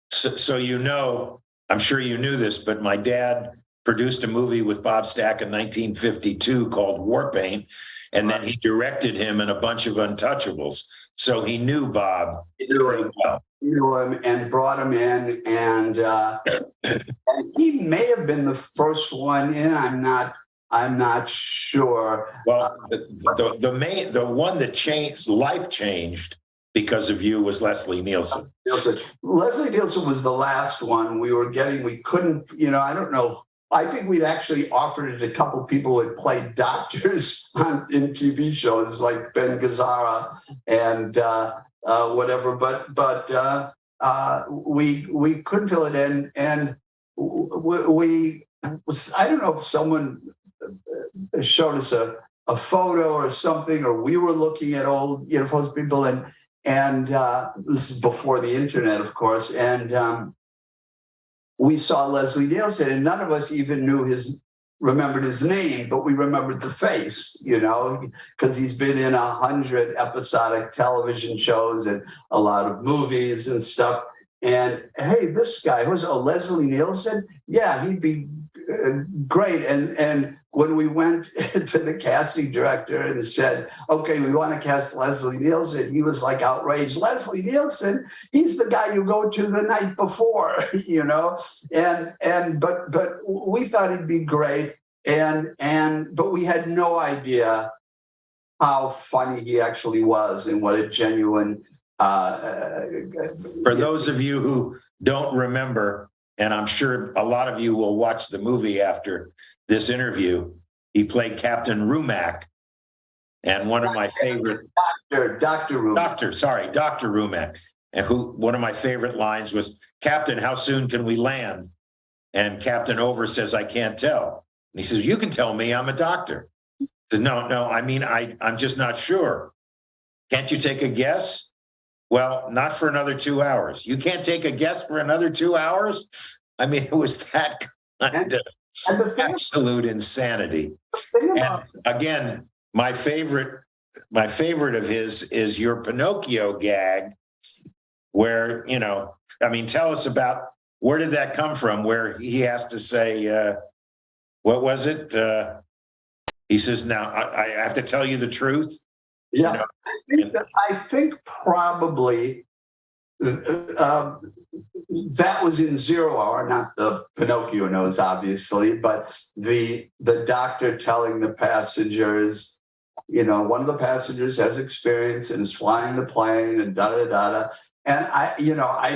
So I'm sure you knew this, but my dad produced a movie with Bob Stack in 1952 called War Paint, and then he directed him in a bunch of Untouchables. So he knew Bob. He knew him and brought him in, and he may have been the first one in. I'm not sure. Well, the one that life changed because of you was Leslie Nielsen. Leslie Nielsen was the last one we couldn't, I don't know. I think we'd actually offered it to a couple people who had played doctors in TV shows like Ben Gazzara and whatever, but we couldn't fill it in. And I don't know if someone showed us a photo or something, or we were looking at old Universal people, and this is before the internet, of course, and we saw Leslie Nielsen, and none of us even remembered his name, but we remembered the face, because he's been in 100 episodic television shows and a lot of movies and stuff. And hey, this guy was Leslie Nielsen. Yeah, he'd be great. And when we went to the casting director and said, okay, we want to cast Leslie Nielsen, he was like outraged. Leslie Nielsen, he's the guy you go to the night before, you know? But we thought he'd be great. But we had no idea how funny he actually was and what a genuine. For those of you who don't remember, and I'm sure a lot of you will watch the movie after this interview, he played Captain Rumack, and one of my favorite Dr. Rumack. Dr. Rumack, and one of my favorite lines was, "Captain, how soon can we land?" And Captain Over says, "I can't tell." And he says, "You can tell me, I'm a doctor." He says, No, I mean, I'm just not sure. Can't you take a guess? Well, not for another 2 hours. You can't take a guess for another 2 hours? I mean, it was that kind of absolute insanity. And again, my favorite of his is your Pinocchio gag, where, I mean, tell us about, where did that come from? Where he has to say, what was it? He says, "Now I have to tell you the truth." Yeah, I think probably that was in 0 Hour, not the Pinocchio nose, obviously, but the doctor telling the passengers, one of the passengers has experience and is flying the plane and da da da da. And I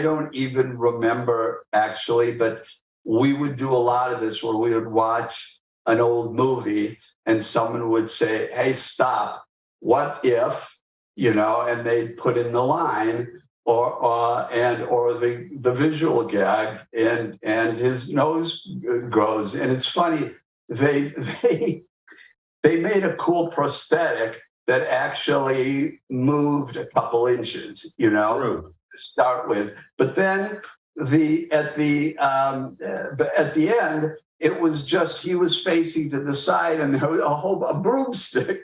don't even remember actually, but we would do a lot of this where we would watch an old movie and someone would say, "Hey, stop. What if," and they'd put in the line or the visual gag, and his nose grows. And it's funny, they made a cool prosthetic that actually moved a couple inches, to start with. But then at the end, it was just, he was facing to the side and there was a broomstick.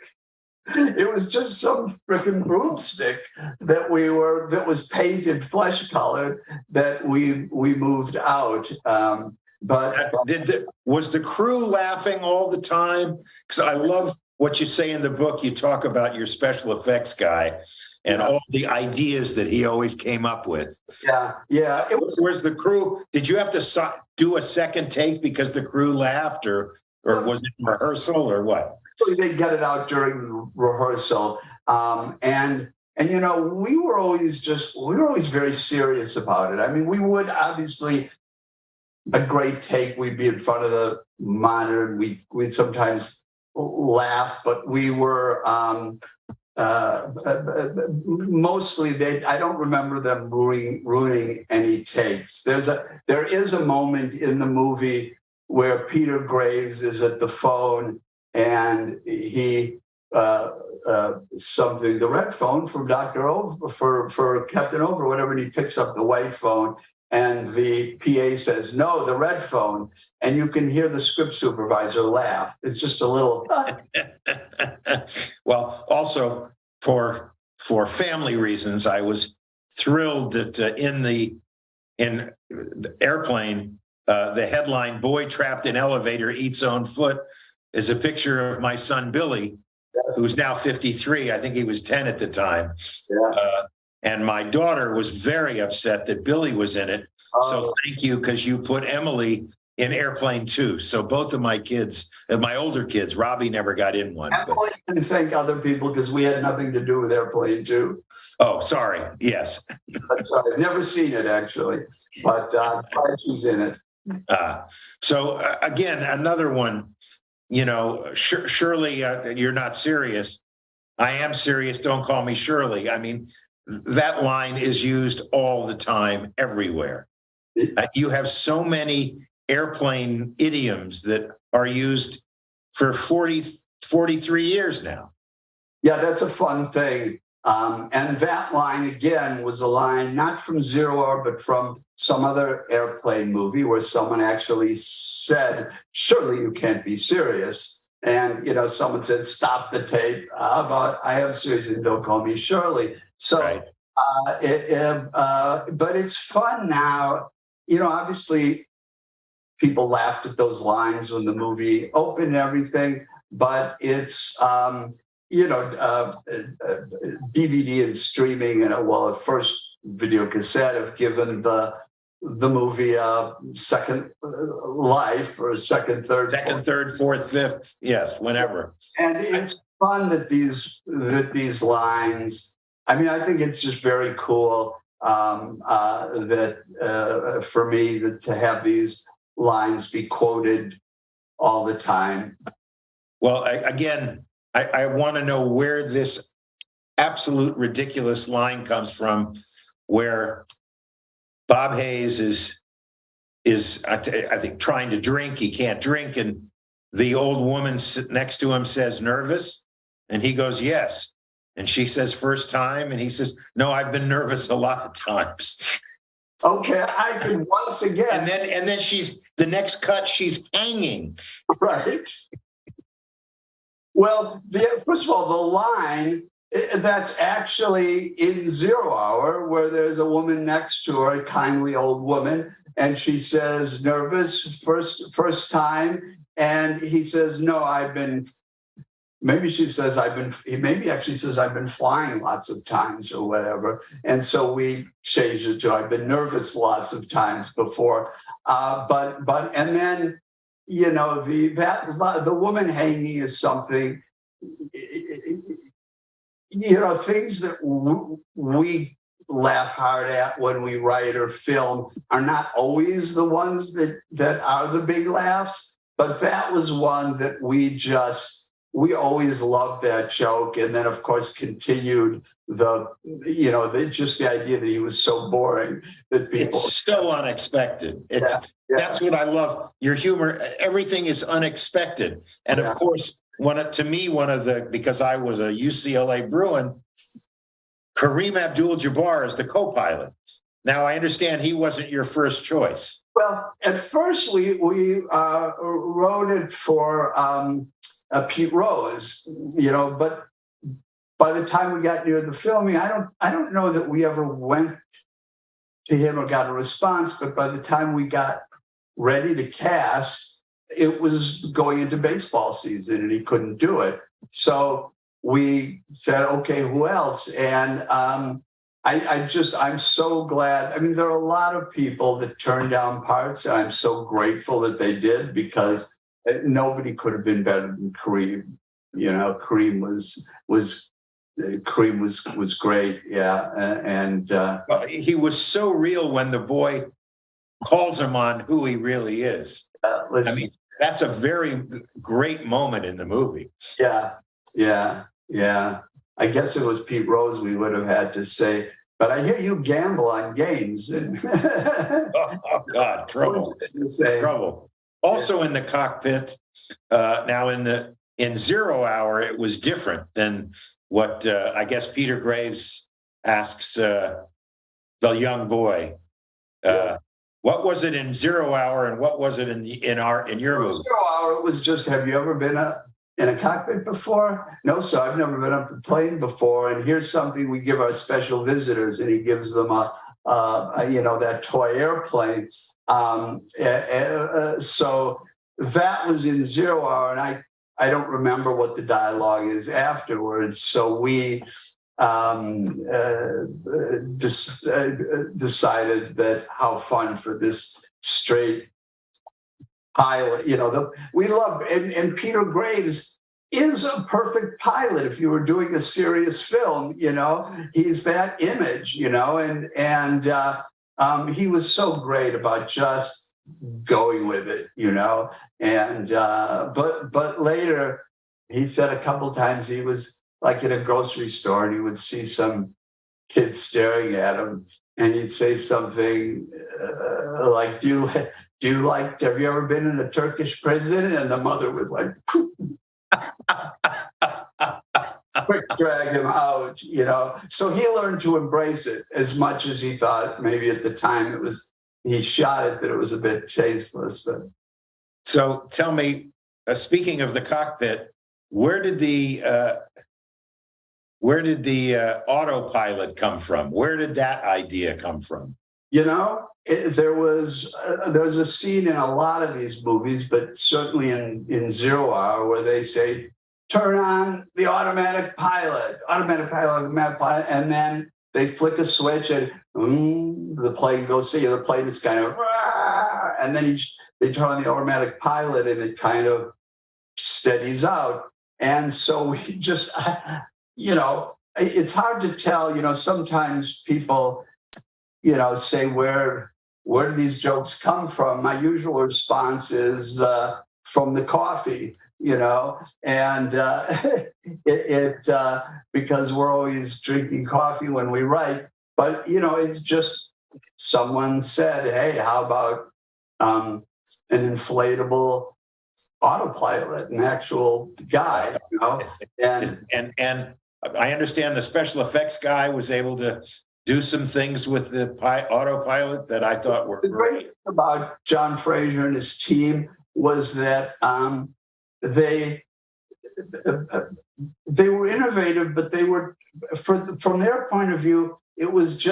It was just some freaking broomstick that was painted flesh colored that we moved out. Was the crew laughing all the time? Because I love what you say in the book. You talk about your special effects guy and all the ideas that he always came up with. Yeah. It was. Where's the crew? Did you have to do a second take because the crew laughed, or was it rehearsal, or what? They get it out during rehearsal, and we were always very serious about it. I mean, we would obviously, a great take, we'd be in front of the monitor and we'd sometimes laugh, but we were mostly I don't remember them ruining any takes. There is a moment in the movie where Peter Graves is at the phone and he the red phone from Dr. Over for Captain Over, whatever, and he picks up the white phone and the PA says, "No, the red phone." And you can hear the script supervisor laugh. It's just a little. Well, also for family reasons, I was thrilled that in the airplane, the headline, "Boy Trapped in Elevator Eats Own Foot," is a picture of my son, Billy, who's now 53. I think he was 10 at the time. Yeah. And my daughter was very upset that Billy was in it. So thank you, because you put Emily in Airplane 2. So both of my kids, my older kids, Robbie never got in one. Emily can thank other people because we had nothing to do with Airplane 2. Oh, sorry. Yes. That's right. I've never seen it, actually, but she's in it. So again, another one. Surely you're not serious. I am serious. Don't call me Shirley. I mean, that line is used all the time, everywhere. You have so many airplane idioms that are used for 43 years now. Yeah, that's a fun thing. And that line, again, was a line not from 0 Hour, but from some other airplane movie where someone actually said, "Surely you can't be serious." And, someone said, "Stop the tape. How about I am serious and don't call me Shirley." So, right. But it's fun now. Obviously, people laughed at those lines when the movie opened and everything, but it's, DVD and streaming, and well, first video cassette have given the movie a second life, or a second, third, fourth, fifth. Yes, whenever. And it's fun that these lines. I mean, I think it's just very cool that for me to have these lines be quoted all the time. Well, I want to know where this absolute ridiculous line comes from, where Bob Hayes is I think trying to drink. He can't drink, and the old woman next to him says, "Nervous?" And he goes, "Yes." And she says, "First time?" And he says, "No, I've been nervous a lot of times." Okay, I can once again. And then she's the next cut. She's hanging. Right. Well, first of all, the line that's actually in 0 Hour, where there's a woman next to her, a kindly old woman, and she says, "Nervous? First time?" And he says, "No, I've been." Maybe she says, maybe actually says, "I've been flying lots of times," or whatever. And so we changed it to, "I've been nervous lots of times before." And then, the woman hanging is something, things that we laugh hard at when we write or film are not always the ones that are the big laughs. But that was one that we always loved that joke. And then, of course, continued just the idea that he was so boring that people. It's so unexpected. That's what I love. Your humor, everything is unexpected. And of course, because I was a UCLA Bruin, Kareem Abdul-Jabbar is the co-pilot. Now, I understand he wasn't your first choice. Well, at first we wrote it for Pete Rose, but by the time we got near the filming, I don't know that we ever went to him or got a response, but by the time we got ready to cast, it was going into baseball season and he couldn't do it. So we said, "Okay, who else?" And I'm so glad. I mean, there are a lot of people that turned down parts, and I'm so grateful that they did, because nobody could have been better than Kareem. Kareem was great. Yeah. He was so real when the boy calls him on who he really is. I mean, that's a very great moment in the movie. Yeah. I guess it was Pete Rose we would have had to say, "But I hear you gamble on games." Oh God, trouble. Also in the cockpit, now in 0 Hour, it was different than what I guess Peter Graves asks the young boy. What was it in 0 Hour, and what was it in your movie? 0 Hour, it was just, "Have you ever been in a cockpit before?" "No, sir, I've never been up a plane before. And here's something we give our special visitors." And he gives them that toy airplane. So that was in 0 Hour, and I don't remember what the dialogue is afterwards. So we decided that how fun for this straight pilot, we love, and Peter Graves is a perfect pilot. If you were doing a serious film, he's that image, and he was so great about just going with it, and but later he said a couple times he was like in a grocery store and he would see some kids staring at him, and he'd say something like, "Do you like? Have you ever been in a Turkish prison?" And the mother would quick drag him out, So he learned to embrace it as much as he thought maybe at the time he shot it that it was a bit tasteless. But so tell me, speaking of the cockpit, where did the autopilot come from? Where did that idea come from? There's a scene in a lot of these movies, but certainly in 0 Hour, where they say, turn on the automatic pilot, and then they flick a switch and the plane goes, the plane is kind of, and then they turn on the automatic pilot and it kind of steadies out. And so we just, it's hard to tell, sometimes people, say, where do these jokes come from? My usual response is from the coffee, and because we're always drinking coffee when we write. But, it's just someone said, hey, how about an inflatable autopilot, an actual guy, And I understand the special effects guy was able to do some things with the autopilot that I thought were great. The great thing about John Fraser and his team was that they were innovative, but they were, from their point of view, it was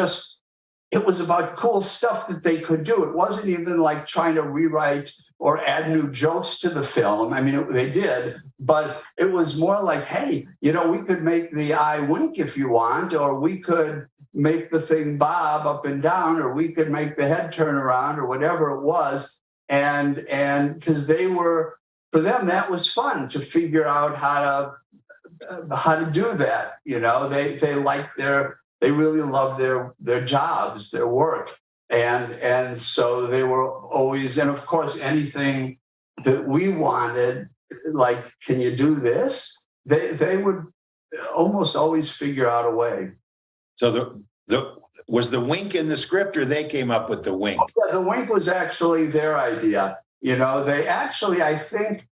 about cool stuff that they could do. It wasn't even like trying to rewrite or add new jokes to the film. I mean, they did, but it was more like, hey, we could make the eye wink if you want, or we could make the thing bob up and down, or we could make the head turn around, or whatever it was. And because for them, that was fun to figure out how to do that. They really loved their jobs, their work. And so they were always, and of course, anything that we wanted, like, can you do this? They would almost always figure out a way. So was the wink in the script, or they came up with the wink? Oh, yeah, the wink was actually their idea. They actually, I think,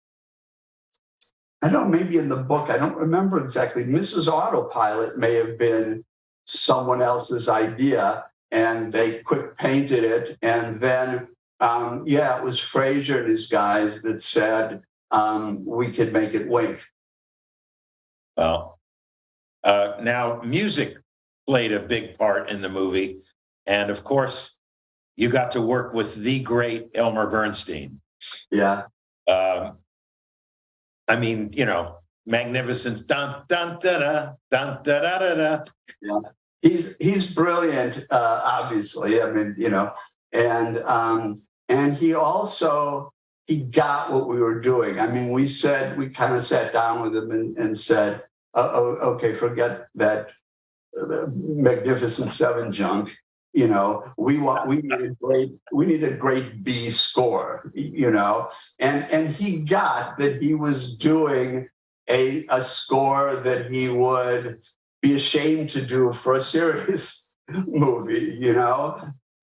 I don't know, maybe in the book, I don't remember exactly. Mrs. Autopilot may have been someone else's idea, and they quick painted it. And then, it was Fraser and his guys that said, we could make it wink. Well, now music played a big part in the movie. And of course, you got to work with the great Elmer Bernstein. Yeah. I mean, magnificence. Dun, dun, da, da, dun, da, da, da, da. Yeah. He's brilliant, obviously. I mean, and he also, he got what we were doing. I mean, we kind of sat down with him and said, okay, forget that Magnificent Seven junk. We need a great B score, and he got that he was doing a score that he would be ashamed to do for a serious movie,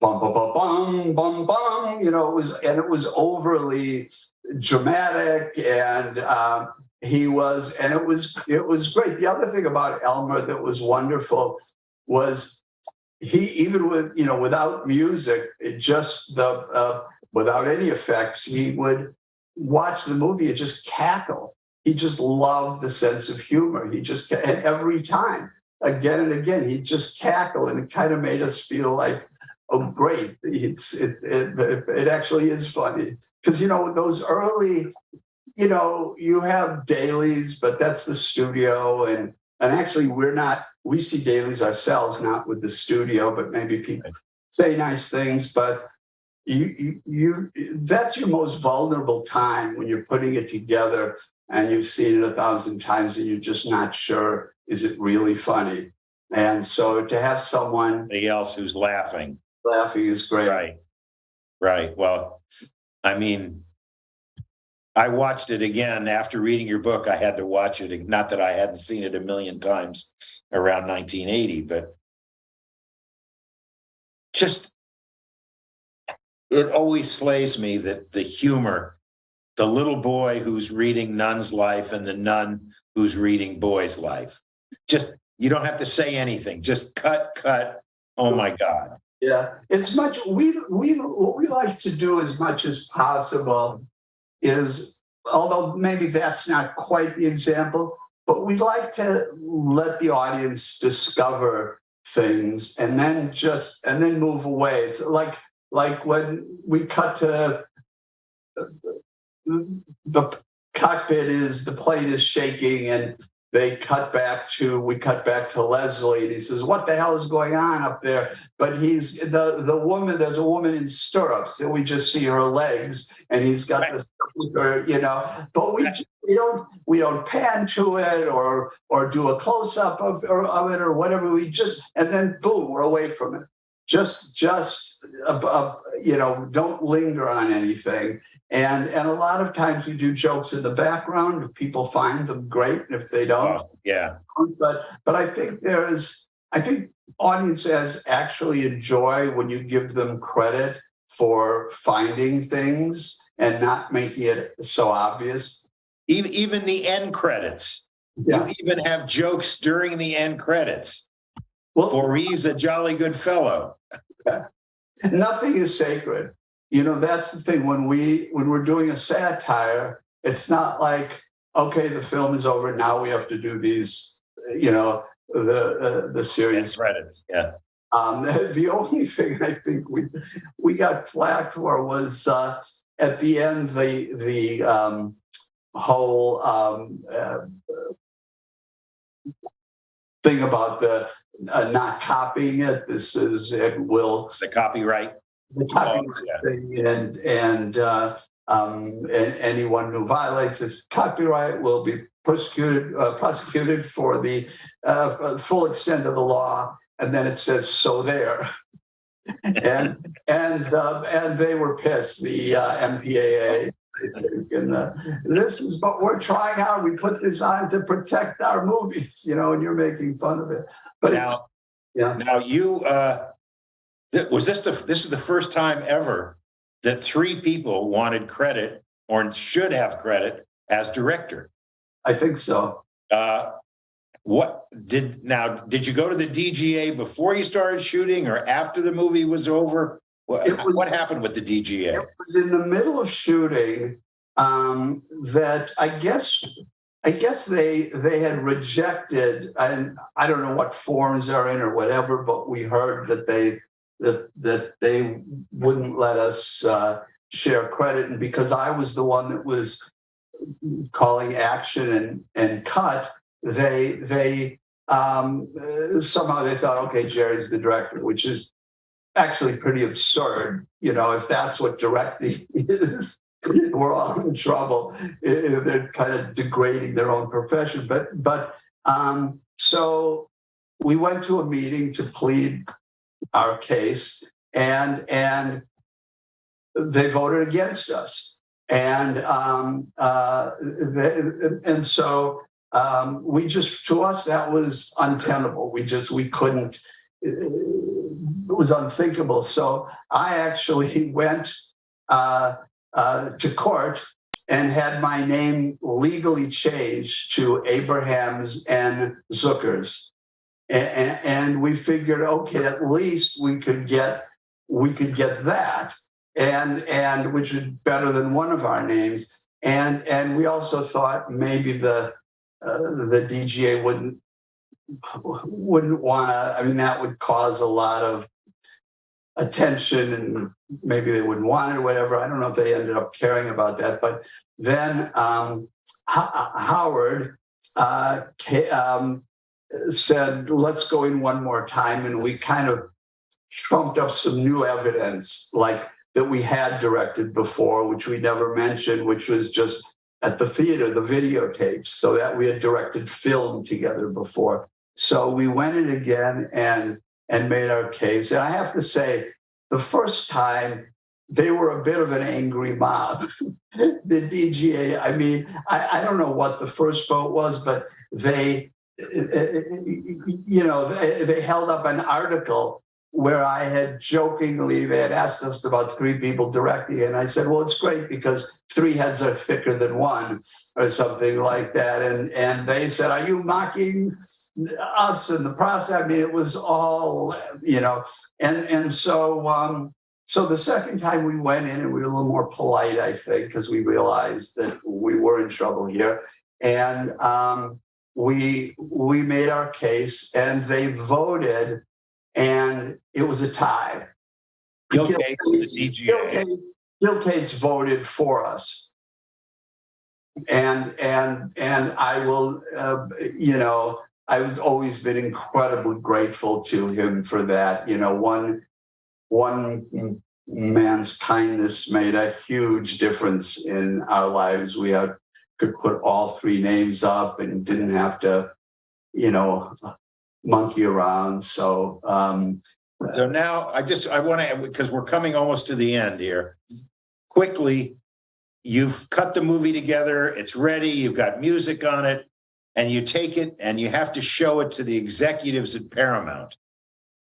bum bum bum bum bum bum, it was overly dramatic, and it was great. The other thing about Elmer that was wonderful was he, even with without music, without any effects, he would watch the movie and just cackle. He just loved the sense of humor. And every time, again and again, he'd just cackle, and it kind of made us feel like, oh, great! It actually is funny, because those early, you have dailies, but that's the studio, and actually we see dailies ourselves, not with the studio, but maybe people say nice things, but that's your most vulnerable time, when you're putting it together and you've seen it 1,000 times and you're just not sure, is it really funny? And so to have someone else who's laughing is great. Right. Well, I mean, I watched it again after reading your book. I had to watch it. Not that I hadn't seen it a million times around 1980, but just, it always slays me that the humor, the little boy who's reading Nun's life and the nun who's reading Boy's life. Just, you don't have to say anything. Just cut. Oh my God. Yeah. It's much, what we like to do as much as possible is, although maybe that's not quite the example, but we'd like to let the audience discover things and then move away. It's like when we cut to the the plane is shaking and we cut back to Leslie, and he says, "What the hell is going on up there?" But he's the woman. There's a woman in stirrups, and we just see her legs, and he's got this, But we don't pan to it or do a close up of it or whatever. We just, and then boom, we're away from it. Just don't linger on anything. And a lot of times we do jokes in the background. If people find them, great. And if they don't, yeah. But I think audiences actually enjoy when you give them credit for finding things and not making it so obvious. Even the end credits. Yeah. You even have jokes during the end credits. Well, for he's a jolly good fellow. Nothing is sacred. That's the thing. When we're doing a satire, it's not like, okay, the film is over, now we have to do these, the serious credits. Yeah. The only thing I think we got flack for was at the end the whole thing about the not copying it. This is the copyright. The copyright thing, and anyone who violates this copyright will be prosecuted for the full extent of the law. And then it says, "So there," and they were pissed. The MPAA. I think, but we're trying hard. We put this on to protect our movies, and you're making fun of it. But now you. Was this is the first time ever that 3 people wanted credit or should have credit as director? I think so. Did you go to the DGA before you started shooting or after the movie was over? What happened with the DGA? It was in the middle of shooting that I guess they had rejected, and I don't know what forms they're in or whatever, but we heard that they wouldn't let us share credit, and because I was the one that was calling action and cut, they somehow they thought, okay, Jerry's the director, which is actually pretty absurd. If that's what directing is, we're all in trouble. They're kind of degrading their own profession. But so we went to a meeting to plead our case, and they voted against us, and so to us that was untenable. We couldn't. It was unthinkable. So I actually went to court and had my name legally changed to Abrahams and Zucker's. And we figured, okay, at least we could get that, and which is better than one of our names. And we also thought maybe the DGA wouldn't want to. I mean, that would cause a lot of attention, and maybe they wouldn't want it or whatever. I don't know if they ended up caring about that. But then Howard said, let's go in one more time. And we kind of trumped up some new evidence, like that we had directed before, which we never mentioned, which was just at the theater, the videotapes, so that we had directed film together before. So we went in again and made our case. And I have to say, the first time, they were a bit of an angry mob. The DGA, I mean, I don't know what the first vote was, but they held up an article where I had jokingly, they had asked us about 3 people directing, and I said, well, it's great because 3 heads are thicker than 1, or something like that. And they said, are you mocking us in the process? I mean, it was all, and so the second time we went in and we were a little more polite, I think, because we realized that we were in trouble here. And we made our case, and they voted and it was a tie. Bill Gates and the DGA. Bill Gates voted for us, and I will, I've always been incredibly grateful to him for that. One man's kindness made a huge difference in our lives. We could put all three names up and didn't have to, monkey around. So now I want to, because we're coming almost to the end here. Quickly, you've cut the movie together, it's ready, you've got music on it, and you take it and you have to show it to the executives at Paramount.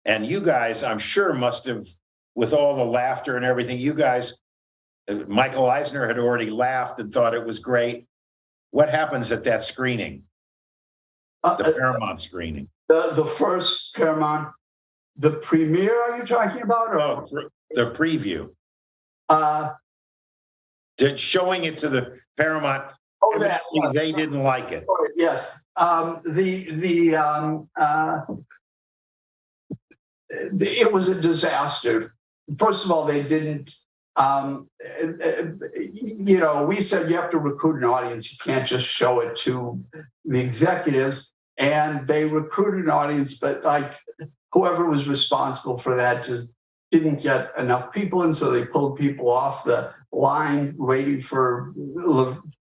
And you guys, I'm sure, must have, with all the laughter and everything, you guys, Michael Eisner had already laughed and thought it was great. What happens at that screening? The Paramount screening. The first Paramount, the premiere, are you talking about? Or? The preview. Showing it to the Paramount. That yes. They didn't like it. Yes. It was a disaster. First of all, they didn't. We said you have to recruit an audience. You can't just show it to the executives. And they recruited an audience, but whoever was responsible for that just didn't get enough people, and so they pulled people off the line waiting for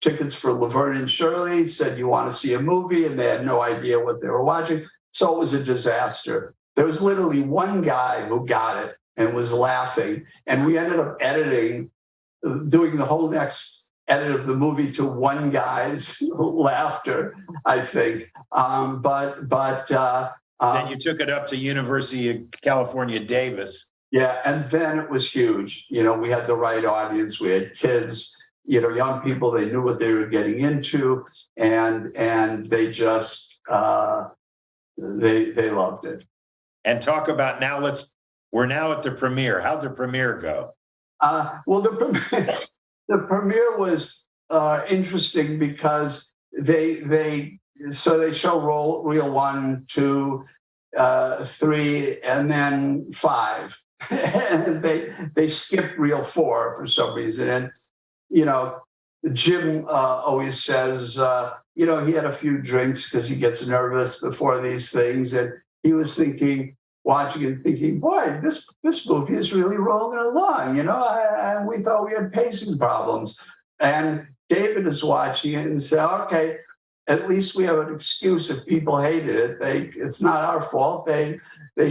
tickets for Laverne and Shirley. Said, "You want to see a movie?" And they had no idea what they were watching. So it was a disaster. There was literally one guy who got it and was laughing, and we ended up doing the whole next edit of the movie to one guy's laughter, I think. Then you took it up to University of California, Davis. Yeah, and then it was huge. We had the right audience. We had kids, young people. They knew what they were getting into, and they just they loved it. And talk about we're now at the premiere. How'd the premiere go? Well, the premiere was interesting because they show reel 1, 2, 3, and then 5. And they skipped reel 4 for some reason. And, Jim always says, he had a few drinks because he gets nervous before these things. And he was watching and thinking, boy, this movie is really rolling along. And we thought we had pacing problems. And David is watching it and said, okay, at least we have an excuse if people hated it. It's not our fault. They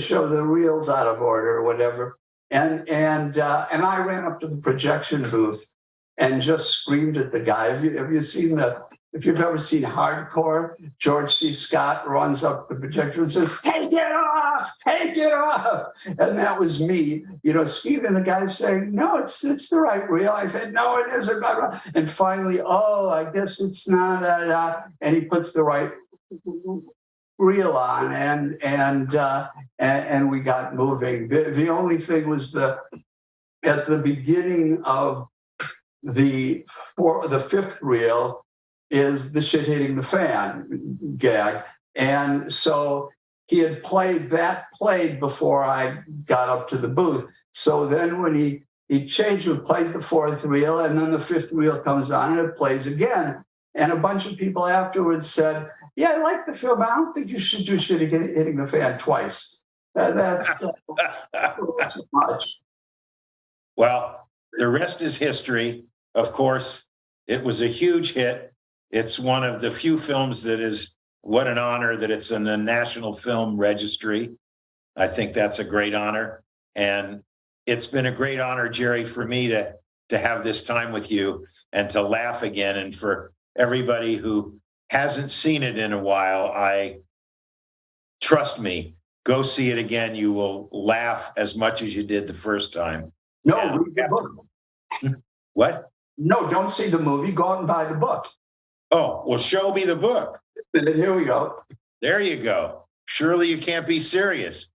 show the reels out of order or whatever. And I ran up to the projection booth and just screamed at the guy. If you've ever seen Hardcore, George C. Scott runs up the projector and says, take it off. And that was me, Stephen, the guy saying, no, it's the right reel. I said, no, it isn't. And finally, I guess it's not. And he puts the right reel on, and we got moving. The only thing was at the beginning of the 5th reel is the shit hitting the fan gag. And so he had played before I got up to the booth. So then when he changed, we played the 4th reel, and then the 5th reel comes on and it plays again. And a bunch of people afterwards said, yeah, I like the film, but I don't think you should do shit hitting the fan twice. That's too much. Well, the rest is history. Of course, it was a huge hit. It's one of the few films that is, what an honor that it's in the National Film Registry. I think that's a great honor. And it's been a great honor, Jerry, for me to have this time with you and to laugh again. And for everybody who hasn't seen it in a while, trust me, go see it again. You will laugh as much as you did the first time. No, read the book. What? No, don't see the movie. Go out and buy the book. Oh, well, show me the book. Here we go. There you go. Surely You Can't Be Serious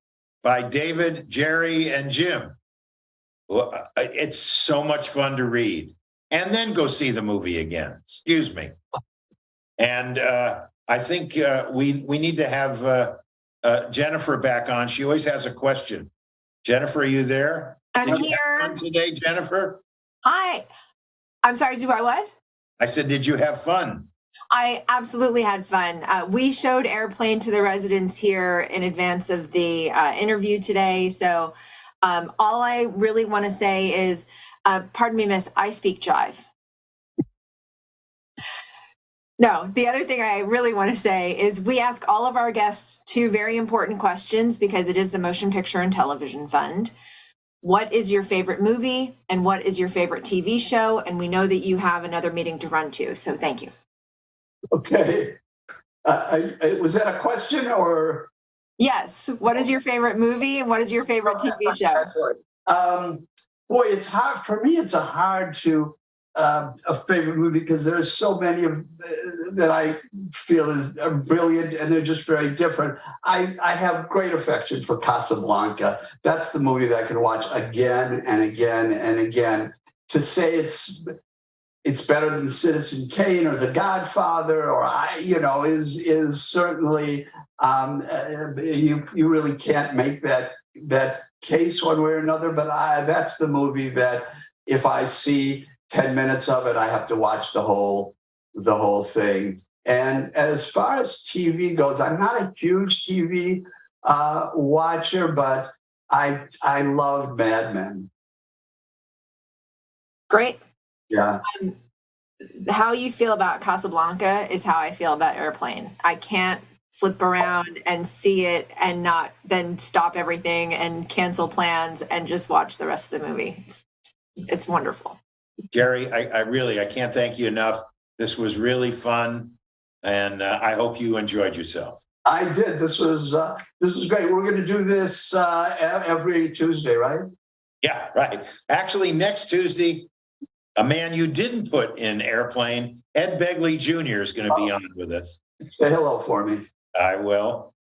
by David, Jerry, and Jim. Well, it's so much fun to read. And then go see the movie again. Excuse me. And I think we need to have Jennifer back on. She always has a question. Jennifer, are you there? I'm Did you have here. fun today, Jennifer? Hi. I'm sorry, do I what? I said, did you have fun? I absolutely had fun. We showed Airplane to the residents here in advance of the interview today. So all I really want to say is, pardon me, miss, I speak jive. No, the other thing I really want to say is we ask all of our guests two very important questions because it is the Motion Picture and Television Fund. What is your favorite movie and what is your favorite TV show? And we know that you have another meeting to run to, so thank you. Okay. Was that a question or? Yes. What is your favorite movie and what is your favorite TV show? That's right. Boy, it's hard for me. It's hard to a favorite movie because there's so many of that I feel are brilliant and they're just very different. I have great affection for Casablanca. That's the movie that I can watch again and again and again. To say it's better than Citizen Kane or The Godfather or is certainly you really can't make that case one way or another. But that's the movie that if I see 10 minutes of it, I have to watch the whole thing. And as far as TV goes, I'm not a huge TV watcher, but I love Mad Men. Great. Yeah. How you feel about Casablanca is how I feel about Airplane. I can't flip around and see it and not then stop everything and cancel plans and just watch the rest of the movie. It's wonderful. Jerry, I can't thank you enough. This was really fun, and I hope you enjoyed yourself. I did. This was great. We're going to do this every Tuesday, right? Yeah, right. Actually, next Tuesday, a man you didn't put in Airplane, Ed Begley Jr. is going to be on with us. Say hello for me. I will.